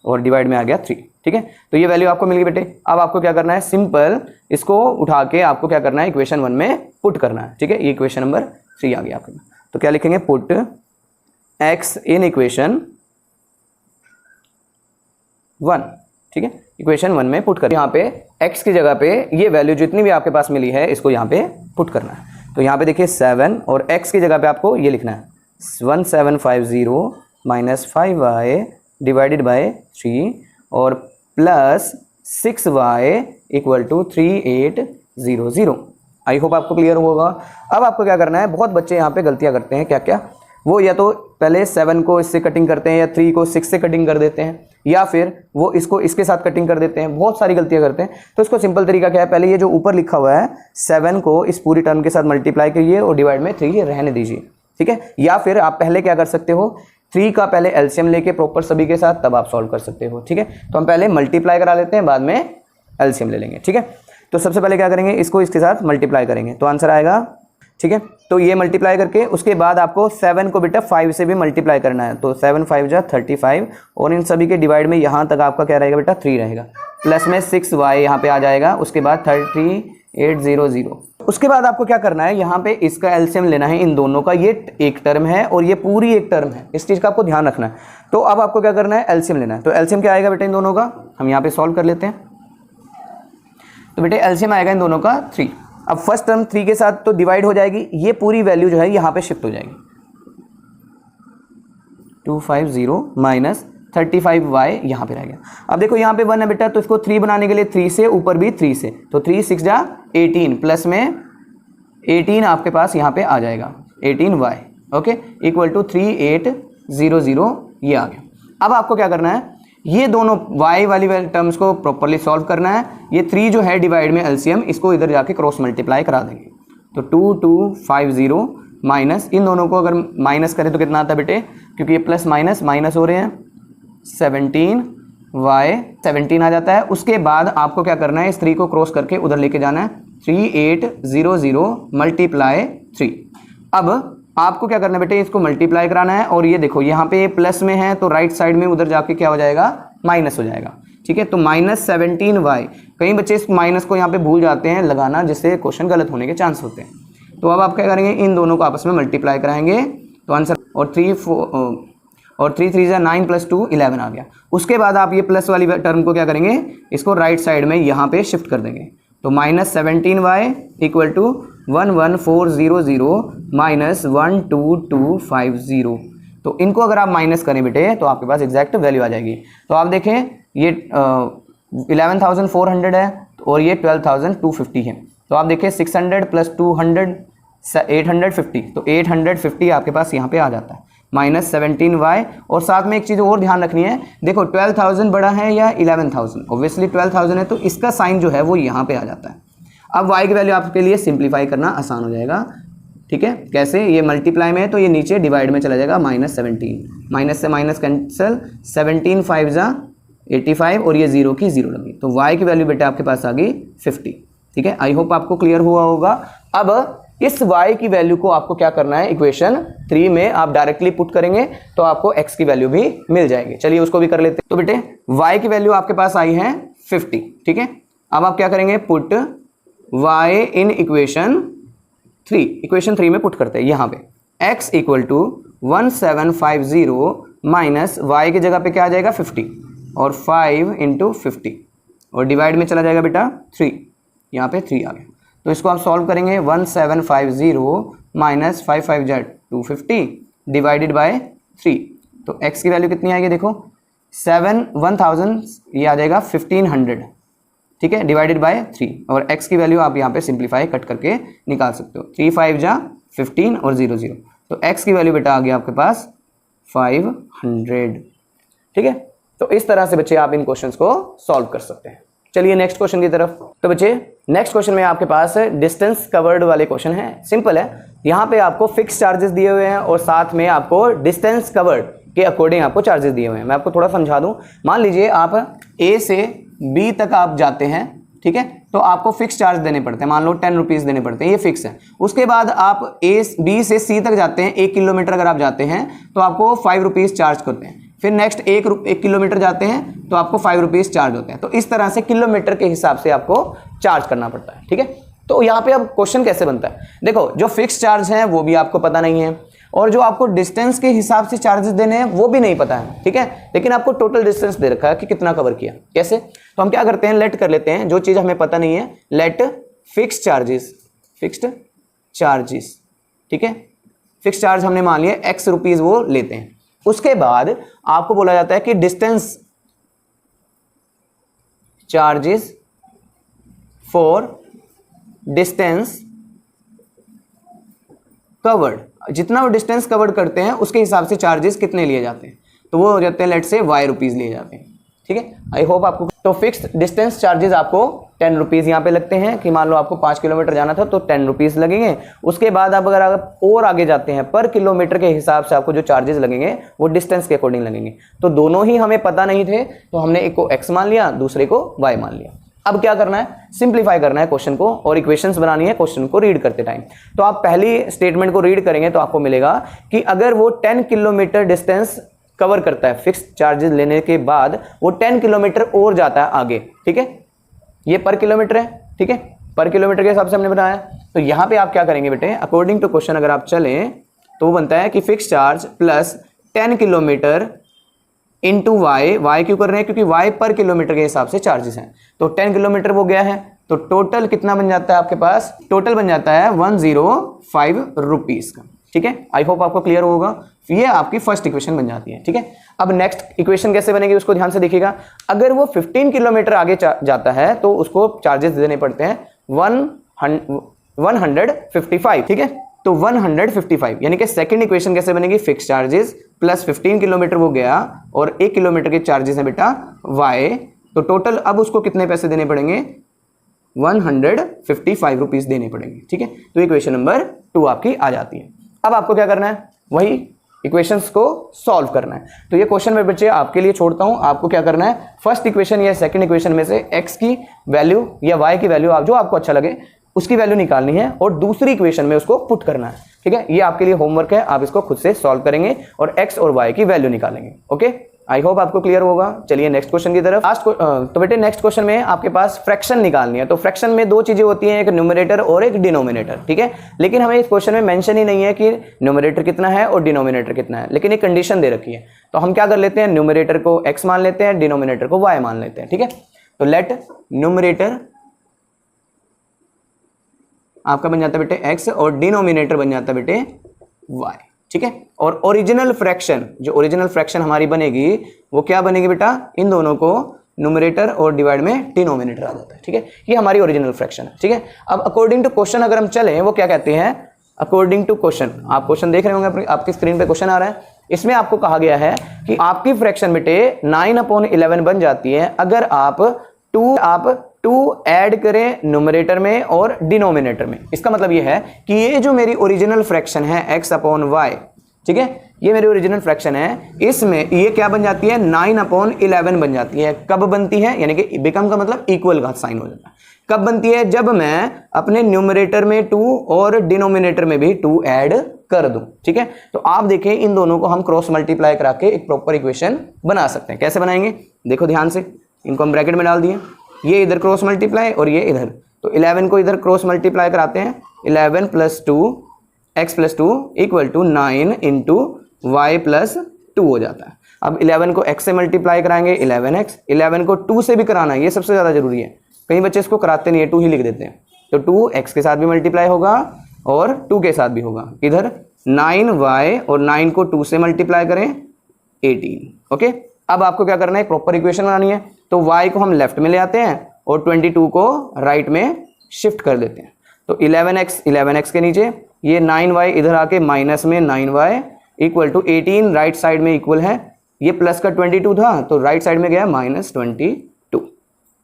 और डिवाइड में आ गया 3। ठीक है, तो ये वैल्यू आपको मिल गई बेटे। अब आपको क्या करना है, सिंपल इसको उठा के आपको क्या करना है, इक्वेशन 1 में पुट करना है। ठीक है, ये इक्वेशन नंबर 3 आ गया आपके। तो क्या लिखेंगे, पुट x इन इक्वेशन 1। ठीक है, इक्वेशन 1 में पुट कर, यहाँ पे x की जगह पे ये वैल्यू जितनी भी आपके पास मिली है इसको यहाँ पे पुट करना है। तो यहाँ पे देखिए 7 और x की जगह पे आपको ये लिखना है 1750 माइनस 5y डिवाइडेड बाय 3 और plus 6y equal to 3800। I hope आपको क्लियर होगा। अब आपको क्या करना है, बहुत बच्चे यहाँ पे गलतियाँ करते हैं, क्या क्या, वो या तो पहले 7 को इससे कटिंग करते हैं या 3 को 6 से कटिंग कर देते हैं या फिर वो इसको इसके साथ कटिंग कर देते हैं, बहुत सारी गलतियां करते हैं। तो इसको सिंपल तरीका क्या है, पहले ये जो ऊपर लिखा हुआ है 7 को इस पूरी टर्म के साथ मल्टीप्लाई करिए और डिवाइड में 3 रहने दीजिए। ठीक है, या फिर आप पहले क्या कर सकते हो, 3 का पहले एलसीएम लेके प्रॉपर सभी के साथ तब आप सॉल्व कर सकते हो। ठीक है, तो हम पहले मल्टीप्लाई करा लेते हैं, बाद में एलसीएम ले लेंगे। ठीक है, तो सबसे पहले क्या करेंगे, इसको इसके साथ मल्टीप्लाई करेंगे तो आंसर आएगा। ठीक है, तो ये मल्टीप्लाई करके उसके बाद आपको 7 को बेटा 5 से भी मल्टीप्लाई करना है। तो 7 5 जा 35 और इन सभी के डिवाइड में यहाँ तक आपका क्या रहेगा बेटा 3 रहेगा, प्लस में 6y यहाँ पे आ जाएगा, उसके बाद 3800। उसके बाद आपको क्या करना है, यहाँ पे इसका एलसीएम लेना है इन दोनों का। ये एक टर्म है और ये पूरी एक टर्म है, इस चीज़ का आपको ध्यान रखना है। तो अब आपको क्या करना है, एलसीएम लेना है। तो एलसीएम क्या आएगा बेटा इन दोनों का, हम यहाँ पे सॉल्व कर लेते हैं। तो बेटे एलसीएम आएगा इन दोनों का 3। अब फर्स्ट टर्म 3 के साथ तो डिवाइड हो जाएगी, ये पूरी वैल्यू जो है यहाँ पे शिफ्ट हो जाएगी 250 माइनस 35y यहाँ पे रह गया। अब देखो यहाँ पे 1 है बेटा, तो इसको 3 बनाने के लिए 3 से ऊपर भी 3 से, तो 3 6 जा 18 प्लस में 18 आपके पास यहाँ पे आ जाएगा 18y ओके इक्वल टू 3800 ये आ गया। अब आपको क्या करना है, ये दोनों y वाली टर्म्स को प्रॉपरली सॉल्व करना है। ये 3 जो है डिवाइड में एलसीएम, इसको इधर जाके क्रॉस मल्टीप्लाई करा देंगे। तो 2250 माइनस इन दोनों को अगर माइनस करें तो कितना आता है बेटे, क्योंकि ये प्लस माइनस माइनस हो रहे हैं, 17y 17 आ जाता है। उसके बाद आपको क्या करना है, इस 3 को क्रॉस करके उधर लेके जाना है 3800 मल्टीप्लाई 3। अब आपको क्या करना है बेटे, इसको मल्टीप्लाई कराना है और ये देखो यहाँ पे प्लस में है तो राइट साइड में उधर जाके क्या हो जाएगा, माइनस हो जाएगा। ठीक है, तो माइनस 17y, कई बच्चे इस माइनस को यहाँ पे भूल जाते हैं लगाना, जिससे क्वेश्चन गलत होने के चांस होते हैं। तो अब आप क्या करेंगे, इन दोनों को आपस में मल्टीप्लाई कराएंगे तो आंसर, और 3 3 जा 9 प्लस 2 11 आ गया। उसके बाद आप ये प्लस वाली टर्म को क्या करेंगे, इसको राइट साइड में यहाँ पे शिफ्ट कर देंगे। तो minus 17y equal to 11400 minus 12250। तो इनको अगर आप माइनस करें बेटे तो आपके पास एग्जैक्ट वैल्यू आ जाएगी। तो आप देखें ये 11,400 है और ये 12,250 है। तो आप देखें 600 प्लस 200 850, तो 850 आपके पास यहाँ पे आ जाता है माइनस 17y। और साथ में एक चीज़ और ध्यान रखनी है, देखो 12,000 बड़ा है या 11,000, ऑब्वियसली 12,000 है तो इसका साइन जो है वो यहाँ पे आ जाता है। अब y की वैल्यू आपके लिए सिंप्लीफाई करना आसान हो जाएगा। ठीक है, कैसे, ये मल्टीप्लाई में है तो ये नीचे डिवाइड में चला जाएगा माइनस 17, माइनस से माइनस कैंसिल, 17 5 जा 85 और ये 0 की 0 लगी। तो y की वैल्यू बेटा आपके पास आ गई 50। ठीक है, आई होप आपको क्लियर हुआ होगा। अब इस y की वैल्यू को आपको क्या करना है, इक्वेशन 3 में आप डायरेक्टली पुट करेंगे तो आपको x की वैल्यू भी मिल जाएगी। चलिए उसको भी कर लेते हैं। तो बेटे y की वैल्यू आपके पास आई है 50। ठीक है, अब आप क्या करेंगे, put y in equation 3, equation 3 में पुट करते हैं। यहाँ पे x equal to 1750 minus y की जगह पे क्या आ जाएगा 50 और 5 इंटू 50 और डिवाइड में चला जाएगा बेटा 3, यहाँ पे 3 आ गया। तो इसको आप सॉल्व करेंगे 1750 माइनस 5 5 जा 250 डिवाइडेड बाय 3। तो x की वैल्यू कितनी आएगी देखो 1000 ये आ जाएगा 1500, ठीक है, डिवाइडेड बाय 3। और x की वैल्यू आप यहाँ पे सिंप्लीफाई कट करके निकाल सकते हो, 3 5 जा 15 और 0 0। तो x की वैल्यू बेटा आ गया आपके पास 500, ठीक है। तो इस तरह से बच्चे आप इन क्वेश्चंस को सॉल्व कर सकते हैं। चलिए नेक्स्ट क्वेश्चन की तरफ। तो बच्चे नेक्स्ट क्वेश्चन में आपके पास डिस्टेंस कवर्ड वाले क्वेश्चन है। सिंपल है, यहाँ पे आपको फिक्स चार्जेस दिए हुए हैं और साथ में आपको डिस्टेंस कवर्ड के अकॉर्डिंग आपको चार्जेस दिए हुए हैं। मैं आपको थोड़ा समझा दूं। मान लीजिए आप A से B तक आप जाते हैं, ठीक है, तो आपको फिक्स चार्ज देने पड़ते हैं, मान लो 10 रुपीज़ देने पड़ते हैं, ये फिक्स है। उसके बाद आप B से C तक जाते हैं, 1 किलोमीटर अगर आप जाते हैं तो आपको 5 रुपीज़ चार्ज करते हैं। फिर नेक्स्ट 1 किलोमीटर जाते हैं तो आपको 5 रुपीज़ चार्ज होते हैं। तो इस तरह से किलोमीटर के हिसाब से आपको चार्ज करना पड़ता है, ठीक है। तो यहाँ पे अब क्वेश्चन कैसे बनता है, देखो जो फिक्स चार्ज है वो भी आपको पता नहीं है और जो आपको डिस्टेंस के हिसाब से चार्जेस देने हैं वो भी नहीं पता है, ठीक है। लेकिन आपको टोटल डिस्टेंस दे रखा है कि कितना कवर किया, कैसे। तो हम क्या करते हैं, लेट कर लेते हैं, जो चीज़ हमें पता नहीं है लेट फिक्स्ड चार्जेस, ठीक है। फिक्स चार्ज हमने मान लिया x रुपीज़ वो लेते हैं। उसके बाद आपको बोला जाता है कि distance charges for distance covered, जितना वो डिस्टेंस कवर्ड करते हैं उसके हिसाब से चार्जेस कितने लिए जाते हैं, तो वो हो जाते हैं लेट से y रुपीज़ लिए जाते हैं, ठीक है। आई होप आपको। तो फिक्स्ड डिस्टेंस चार्जेस आपको 10 रुपीज़ यहाँ पे लगते हैं कि मान लो आपको 5 किलोमीटर जाना था तो 10 रुपीज़ लगेंगे। उसके बाद आप अगर आप और आगे जाते हैं पर किलोमीटर के हिसाब से आपको जो चार्जेस लगेंगे वो डिस्टेंस के अकॉर्डिंग लगेंगे। तो दोनों ही हमें पता नहीं थे तो हमने एक को x मान लिया, दूसरे को y मान लिया। अब क्या करना है, सिंप्लीफाई करना है क्वेश्चन को और इक्वेशंस बनानी है क्वेश्चन को रीड करते टाइम। तो आप पहली स्टेटमेंट को रीड करेंगे तो आपको मिलेगा कि अगर वो 10 किलोमीटर डिस्टेंस कवर करता है फिक्स चार्जेस लेने के बाद, वो 10 किलोमीटर और जाता है आगे, ठीक है। ये पर किलोमीटर है, ठीक है, पर किलोमीटर के हिसाब से हमने बनाया। तो यहाँ पे आप क्या करेंगे बेटे, अकॉर्डिंग टू क्वेश्चन अगर आप चलें तो वो बनता है कि fix charge plus 10 kilometre into y क्यों कर रहे हैं, क्योंकि वाई पर किलोमीटर के हिसाब से चार्जेस हैं। तो 10 किलोमीटर वो गया है तो टोटल कितना बन जाता है आपके पास, टोटल बन जाता है 105 रुपीज़ का, ठीक है। आई होप आपको क्लियर होगा। ये आपकी फर्स्ट इक्वेशन बन जाती है, ठीक है। अब नेक्स्ट इक्वेशन कैसे बनेगी उसको ध्यान से देखिएगा। अगर वो 15 किलोमीटर आगे जाता है तो उसको चार्जेस देने पड़ते हैं 155, ठीक है। तो 155 यानी कि सेकंड इक्वेशन कैसे बनेगी, फिक्स चार्जेस प्लस 15 किलोमीटर वो गया और 1 किलोमीटर के चार्जेस हैं बेटा y, तो टोटल अब उसको कितने पैसे देने पड़ेंगे, 155 रुपीज़ देने पड़ेंगे, ठीक है। तो इक्वेशन नंबर 2 आपकी आ जाती है। अब आपको क्या करना है, वही इक्वेशंस को सॉल्व करना है। तो ये क्वेश्चन में बच्चे आपके लिए छोड़ता हूं, आपको क्या करना है, फर्स्ट इक्वेशन या सेकंड इक्वेशन में से x की वैल्यू या y की वैल्यू आप जो आपको अच्छा लगे उसकी वैल्यू निकालनी है और दूसरी इक्वेशन में उसको पुट करना है, ठीक है। ये आपके लिए होमवर्क है, आप इसको खुद से सॉल्व करेंगे और x और y की वैल्यू निकालेंगे। ओके, आई होप आपको क्लियर होगा। चलिए नेक्स्ट क्वेश्चन की तरफ। तो बेटे नेक्स्ट क्वेश्चन में आपके पास फ्रैक्शन निकालनी है। तो फ्रैक्शन में दो चीजें होती हैं, एक न्यूमरेटर और एक डिनोमिनेटर, ठीक है। लेकिन हमें इस क्वेश्चन में मेंशन ही नहीं है कि न्यूमरेटर कितना है और डिनोमिनेटर कितना है, लेकिन एक कंडीशन दे रखी है। तो हम क्या कर लेते हैं, न्यूमरेटर को x मान लेते हैं, डिनोमिनेटर को y मान लेते हैं, ठीक है। तो लेट न्यूमरेटर आपका बन जाता है बेटे x और डिनोमिनेटर बन जाता है बेटे y, ठीक है। और ओरिजिनल फ्रैक्शन, जो ओरिजिनल फ्रैक्शन हमारी बनेगी वो क्या बनेगी बेटा, इन दोनों को न्यूमरेटर और डिवाइड में डिनोमिनेटर आ जाता है, ठीक है। ये हमारी ओरिजिनल फ्रैक्शन है, ठीक है। अब अकॉर्डिंग टू क्वेश्चन अगर हम चलें, वो क्या कहते हैं, अकॉर्डिंग टू क्वेश्चन, आप क्वेश्चन देख रहे होंगे, आपकी स्क्रीन पे क्वेश्चन आ रहा है। इसमें आपको कहा गया है कि आपकी फ्रैक्शन बेटे 9/11 बन जाती है अगर आप 2 ऐड करें न्यूमरेटर में और डिनोमिनेटर में। इसका मतलब ये है कि ये जो मेरी ओरिजिनल फ्रैक्शन है x/y, ठीक है, ये मेरी ओरिजिनल फ्रैक्शन है, इसमें ये क्या बन जाती है, 9/11 बन जाती है। कब बनती है, यानी कि बिकम का मतलब इक्वल का साइन हो जाता है। कब बनती है, जब मैं अपने न्यूमरेटर में 2 और डिनोमिनेटर में भी 2 ऐड कर दूं, ठीक है। तो आप देखें इन दोनों को हम क्रॉस मल्टीप्लाई करा के एक प्रॉपर इक्वेशन बना सकते हैं। कैसे बनाएंगे, देखो ध्यान से, इनको हम ब्रैकेट में डाल दिए, ये इधर क्रॉस मल्टीप्लाई और ये इधर, तो 11 को इधर क्रॉस मल्टीप्लाई कराते हैं, 11 + 2 x + 2 = 9 × y + 2 हो जाता है। अब 11 को x से मल्टीप्लाई कराएंगे 11x, 11 को 2 से भी कराना है, ये सबसे ज़्यादा जरूरी है। कई बच्चे इसको कराते नहीं है, 2 ही लिख देते हैं, तो 2 x के साथ भी मल्टीप्लाई होगा और 2 के साथ भी होगा। इधर 9y और 9 को 2 से मल्टीप्लाई करें 18। ओके, अब आपको क्या करना है, प्रॉपर इक्वेशन बनानी है। तो y को हम लेफ्ट में ले आते हैं और 22 को राइट में शिफ्ट कर देते हैं। तो 11x के नीचे ये 9y इधर आके माइनस में 9y equal to 18 right side में इक्वल है, ये प्लस का 22 था तो राइट साइड में गया -22।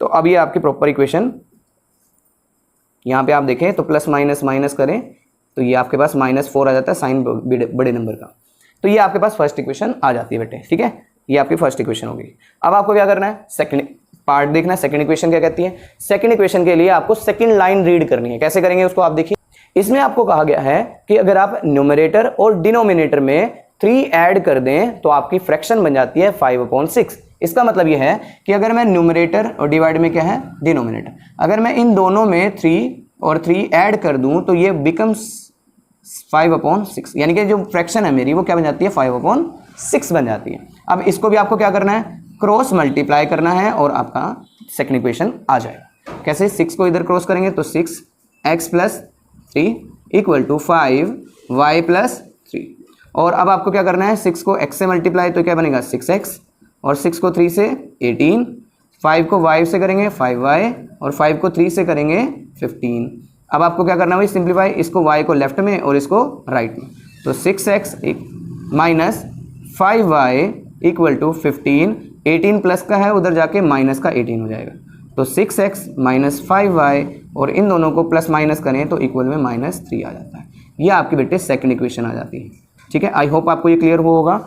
तो अब ये आपकी प्रॉपर इक्वेशन, यहाँ पे आप देखें तो प्लस माइनस माइनस करें तो ये आपके पास -4 आ जाता है साइन बड़े नंबर का। तो ये आपके पास फर्स्ट इक्वेशन आ जाती है बेटे, ठीक है, ये आपकी फर्स्ट इक्वेशन होगी। अब आपको क्या करना है, सेकंड पार्ट देखना है, सेकंड इक्वेशन क्या कहती है। सेकंड इक्वेशन के लिए आपको सेकंड लाइन रीड करनी है। कैसे करेंगे उसको आप देखिए। इसमें आपको कहा गया है कि अगर आप न्यूमरेटर और डिनोमिनेटर में 3 ऐड कर दें तो आपकी फ्रैक्शन बन जाती है 5/6। इसका मतलब यह है कि अगर मैं न्यूमरेटर और डिवाइड में क्या है डिनोमिनेटर, अगर मैं इन दोनों में 3 और 3 ऐड कर दूं तो ये बिकम्स 5/6, यानी कि जो फ्रैक्शन है मेरी वो क्या बन जाती है 5/6 बन जाती है। अब इसको भी आपको क्या करना है, क्रॉस मल्टीप्लाई करना है और आपका सेकंड इक्वेशन आ जाएगा। कैसे, 6 को इधर क्रॉस करेंगे तो 6x + 3 इक्वल टू 5y + 3। और अब आपको क्या करना है, 6 को x से मल्टीप्लाई तो क्या बनेगा 6x और 6 को 3 से 18, 5 को y से करेंगे 5y और 5 को 3 से करेंगे 15। अब आपको क्या करना है, सिंप्लीफाई, इसको y को लेफ्ट में और इसको राइट में। तो 6x minus 5y equal to 15, 18 plus का है उधर जाके माइनस का 18 हो जाएगा। तो 6x माइनस 5y और इन दोनों को प्लस माइनस करें तो इक्वल में -3 आ जाता है। ये आपकी बेटे सेकंड इक्वेशन आ जाती है, ठीक है। आई होप आपको ये क्लियर होगा।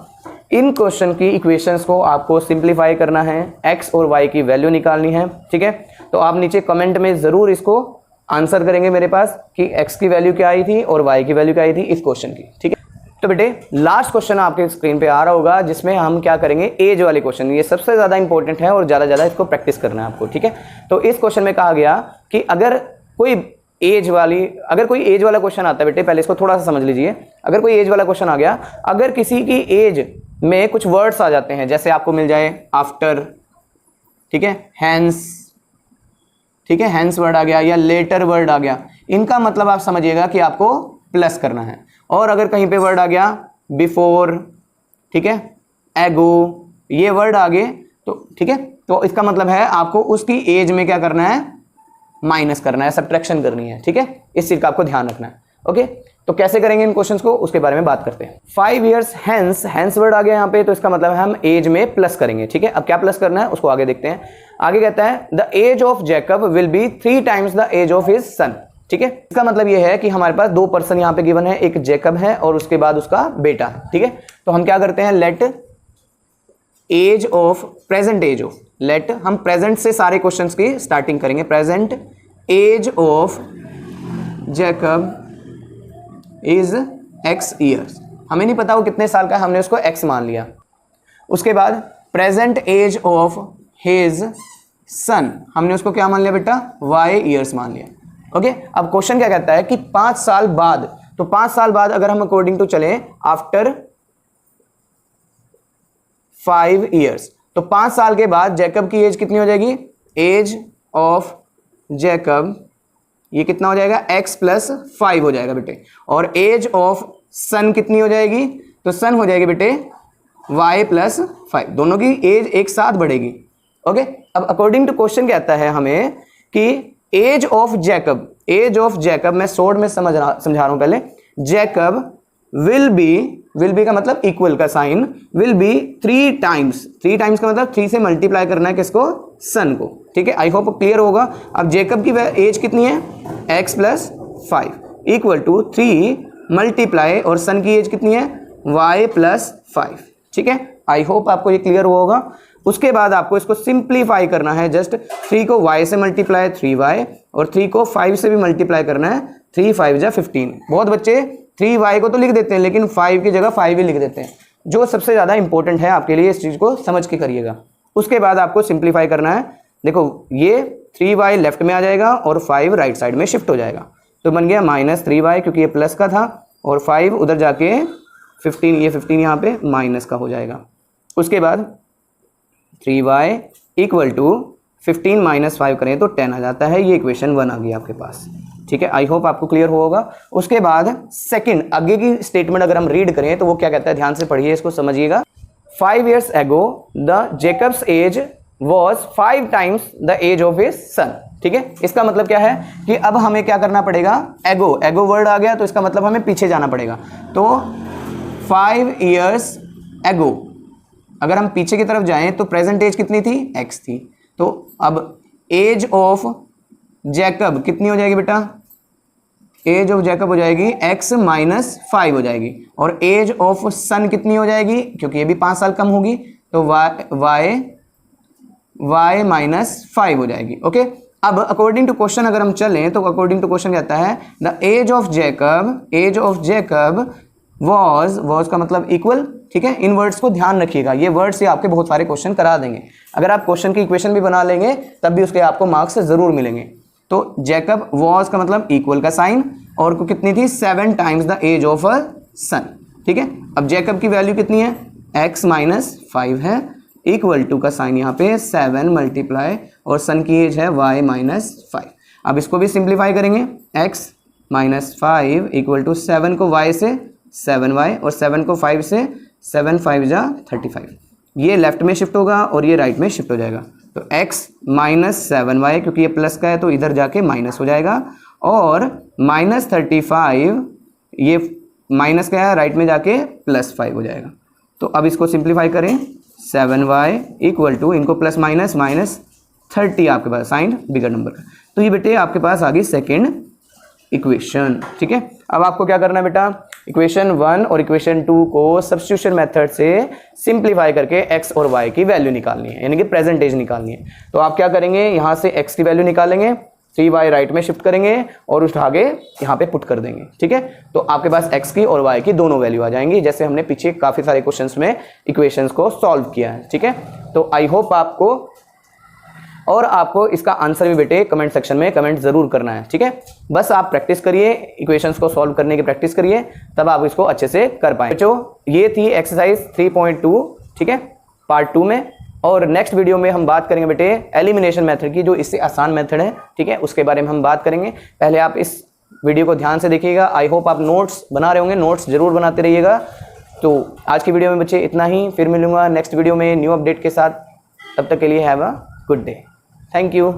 इन क्वेश्चन की इक्वेशंस को आपको सिंप्लीफाई करना है, x और y की वैल्यू निकालनी है, ठीक है। तो आप नीचे कमेंट में ज़रूर इसको आंसर करेंगे मेरे पास कि x की वैल्यू क्या आई थी और y की वैल्यू क्या आई थी इस क्वेश्चन की, ठीक है। तो बेटे लास्ट क्वेश्चन आपके स्क्रीन पे आ रहा होगा जिसमें हम क्या करेंगे, एज वाले क्वेश्चन। ये सबसे ज़्यादा इंपॉर्टेंट है और ज़्यादा इसको प्रैक्टिस करना है आपको, ठीक है। तो इस क्वेश्चन में कहा गया कि अगर कोई एज वाला क्वेश्चन आता है बेटे, पहले इसको थोड़ा सा समझ लीजिए। अगर कोई एज वाला क्वेश्चन आ गया, अगर किसी की एज में कुछ वर्ड्स आ जाते हैं, जैसे आपको मिल जाए आफ्टर, ठीक है, हैंस, ठीक है, हैंस वर्ड आ गया या लेटर वर्ड आ गया, इनका मतलब आप समझिएगा कि आपको प्लस करना है। और अगर कहीं पे वर्ड आ गया बिफोर, ठीक है, एगो, ये वर्ड आ गए तो ठीक है, तो इसका मतलब है आपको उसकी एज में क्या करना है, माइनस करना है, सब्ट्रैक्शन करनी है, ठीक है। इस चीज का आपको ध्यान रखना है। ओके, तो कैसे करेंगे इन क्वेश्चंस को उसके बारे में बात करते हैं। 5 years हैंस, हैंस वर्ड आ गया यहाँ पे, तो इसका मतलब है हम एज में प्लस करेंगे, ठीक है। अब क्या प्लस करना है उसको आगे देखते हैं। आगे कहता है the age of Jacob will be 3 times the age of his son, ठीक है। इसका मतलब ये है कि हमारे पास 2 पर्सन यहाँ पे गिवन है, एक जैकब है और उसके बाद उसका बेटा है, ठीक है। तो हम क्या करते हैं, let age of, present age of, let, हम प्रेजेंट से सारे क्वेश्चंस की स्टार्टिंग करेंगे। Present age of Jacob is x years, हमें नहीं पता वो कितने साल का है, हमने उसको x मान लिया। उसके बाद present age of his son, हमने उसको क्या मान लिया बेटा, y years मान लिया। ओके, अब क्वेश्चन क्या कहता है कि 5 साल बाद, तो 5 साल बाद अगर हम अकॉर्डिंग टू चले आफ्टर 5 years, तो 5 साल के बाद जैकब की एज कितनी हो जाएगी, एज ऑफ जैकब ये कितना हो जाएगा, x + 5 हो जाएगा बेटे। और एज ऑफ सन कितनी हो जाएगी, तो सन हो जाएगी बेटे y + 5, दोनों की एज एक साथ बढ़ेगी। ओके, अब अकॉर्डिंग टू क्वेश्चन कहता है हमें कि age of Jacob, age of Jacob मैं शॉर्ट में समझा रहा हूं पहले, जैकब विल बी का मतलब इक्वल का sign, will be 3 times, 3 times का मतलब 3 से मल्टीप्लाई करना है किसको, सन को, ठीक है। आई होप क्लियर होगा। अब जैकब की एज कितनी है, x + 5 इक्वल टू 3 मल्टीप्लाई, और सन की एज कितनी है, y + 5, ठीक है। आई होप आपको ये क्लियर हुआ होगा। उसके बाद आपको इसको सिंप्लीफाई करना है, जस्ट 3 को y से मल्टीप्लाई 3y और 3 को 5 से भी मल्टीप्लाई करना है, 3 5 जा 15। बहुत बच्चे 3y को तो लिख देते हैं लेकिन 5 की जगह 5 ही लिख देते हैं, जो सबसे ज़्यादा इंपॉर्टेंट है आपके लिए, इस चीज़ को समझ के करिएगा। उसके बाद आपको सिंप्लीफाई करना है, देखो ये 3y लेफ्ट में आ जाएगा और 5 राइट साइड में शिफ्ट हो जाएगा, तो बन गया -3y क्योंकि ये प्लस का था, और 5 उधर जाके 15, ये 15 यहाँ पे माइनस का हो जाएगा। उसके बाद 3y इक्वल टू 15 - 5 करें तो 10 आ जाता है। ये इक्वेशन 1 आ गई आपके पास। ठीक है, आई होप आपको क्लियर होगा। उसके बाद सेकंड आगे की स्टेटमेंट अगर हम रीड करें तो वो क्या कहता है, ध्यान से पढ़िए, इसको समझिएगा। 5 years ago the Jacob's age was 5 times the age of his son। ठीक है, इसका मतलब क्या है कि अब हमें क्या करना पड़ेगा, एगो वर्ड आ गया तो इसका मतलब हमें पीछे जाना पड़ेगा। तो 5 years ago अगर हम पीछे की तरफ जाएं तो प्रेजेंट एज कितनी थी, x थी। तो अब एज ऑफ जैकब कितनी हो जाएगी बेटा, एज ऑफ जैकब हो जाएगी x माइनस 5 हो जाएगी, और एज ऑफ सन कितनी हो जाएगी, क्योंकि ये भी 5 साल कम होगी, तो y माइनस 5 हो जाएगी। ओके, अब अकॉर्डिंग टू क्वेश्चन अगर हम चलें तो अकॉर्डिंग टू क्वेश्चन कहता है the age of Jacob was का मतलब इक्वल। ठीक है, इन वर्ड्स को ध्यान रखिएगा, ये वर्ड से आपके बहुत सारे क्वेश्चन करा देंगे। अगर आप क्वेश्चन की इक्वेशन भी बना लेंगे तब भी उसके आपको मार्क्स जरूर मिलेंगे। तो जैकब वॉज का मतलब इक्वल का साइन, और को कितनी थी, 7 times the age of a son. ठीक है, अब जैकब की वैल्यू कितनी है, x माइनस 5 है, इक्वल टू का साइन यहाँ पे 7 मल्टीप्लाई, और सन की एज है y माइनस 5। अब इसको भी सिंप्लीफाई करेंगे, x माइनस 5 इक्वल टू 7 को y से 7y, और 7 को 5 से 7 5 जा 35। ये लेफ्ट में शिफ्ट होगा और ये राइट में शिफ्ट हो जाएगा। तो x माइनस 7y, क्योंकि ये प्लस का है तो इधर जाके माइनस हो जाएगा, और माइनस 35, ये माइनस का है राइट में जाके प्लस 5 हो जाएगा। तो अब इसको सिंप्लीफाई करें, 7y इक्वल टू, इनको प्लस माइनस माइनस 30 आपके पास साइन बिगर नंबर का। तो ये बेटे आपके पास आ गई सेकेंड इक्वेशन। ठीक है, अब आपको क्या करना है बेटा, इक्वेशन 1 और इक्वेशन 2 को सब्स्टिट्यूशन मेथड से सिंप्लीफाई करके x और y की वैल्यू निकालनी है, यानी कि प्रेजेंट एज निकालनी है। तो आप क्या करेंगे, यहाँ से x की वैल्यू निकालेंगे, 3y राइट में शिफ्ट करेंगे और उस आगे यहाँ पे पुट कर देंगे। ठीक है, तो आपके पास x की और y की दोनों वैल्यू आ जाएंगी, जैसे हमने पीछे काफ़ी सारे क्वेश्चंस में इक्वेशंस को सॉल्व किया है। ठीक है, तो आई होप आपको इसका आंसर भी बेटे कमेंट सेक्शन में कमेंट जरूर करना है। ठीक है, बस आप प्रैक्टिस करिए, इक्वेशंस को सॉल्व करने की प्रैक्टिस करिए, तब आप इसको अच्छे से कर पाएंगे। बच्चों, ये थी एक्सरसाइज 3.2। ठीक है, पार्ट 2 में, और नेक्स्ट वीडियो में हम बात करेंगे बेटे एलिमिनेशन मेथड की, जो इससे आसान मेथड है। ठीक है, उसके बारे में हम बात करेंगे। पहले आप इस वीडियो को ध्यान से देखिएगा। आई होप आप नोट्स बना रहे होंगे, नोट्स जरूर बनाते रहिएगा। तो आज की वीडियो में बच्चे इतना ही, फिर मिलूंगा नेक्स्ट वीडियो में न्यू अपडेट के साथ। तब तक के लिए have a good day. Thank you.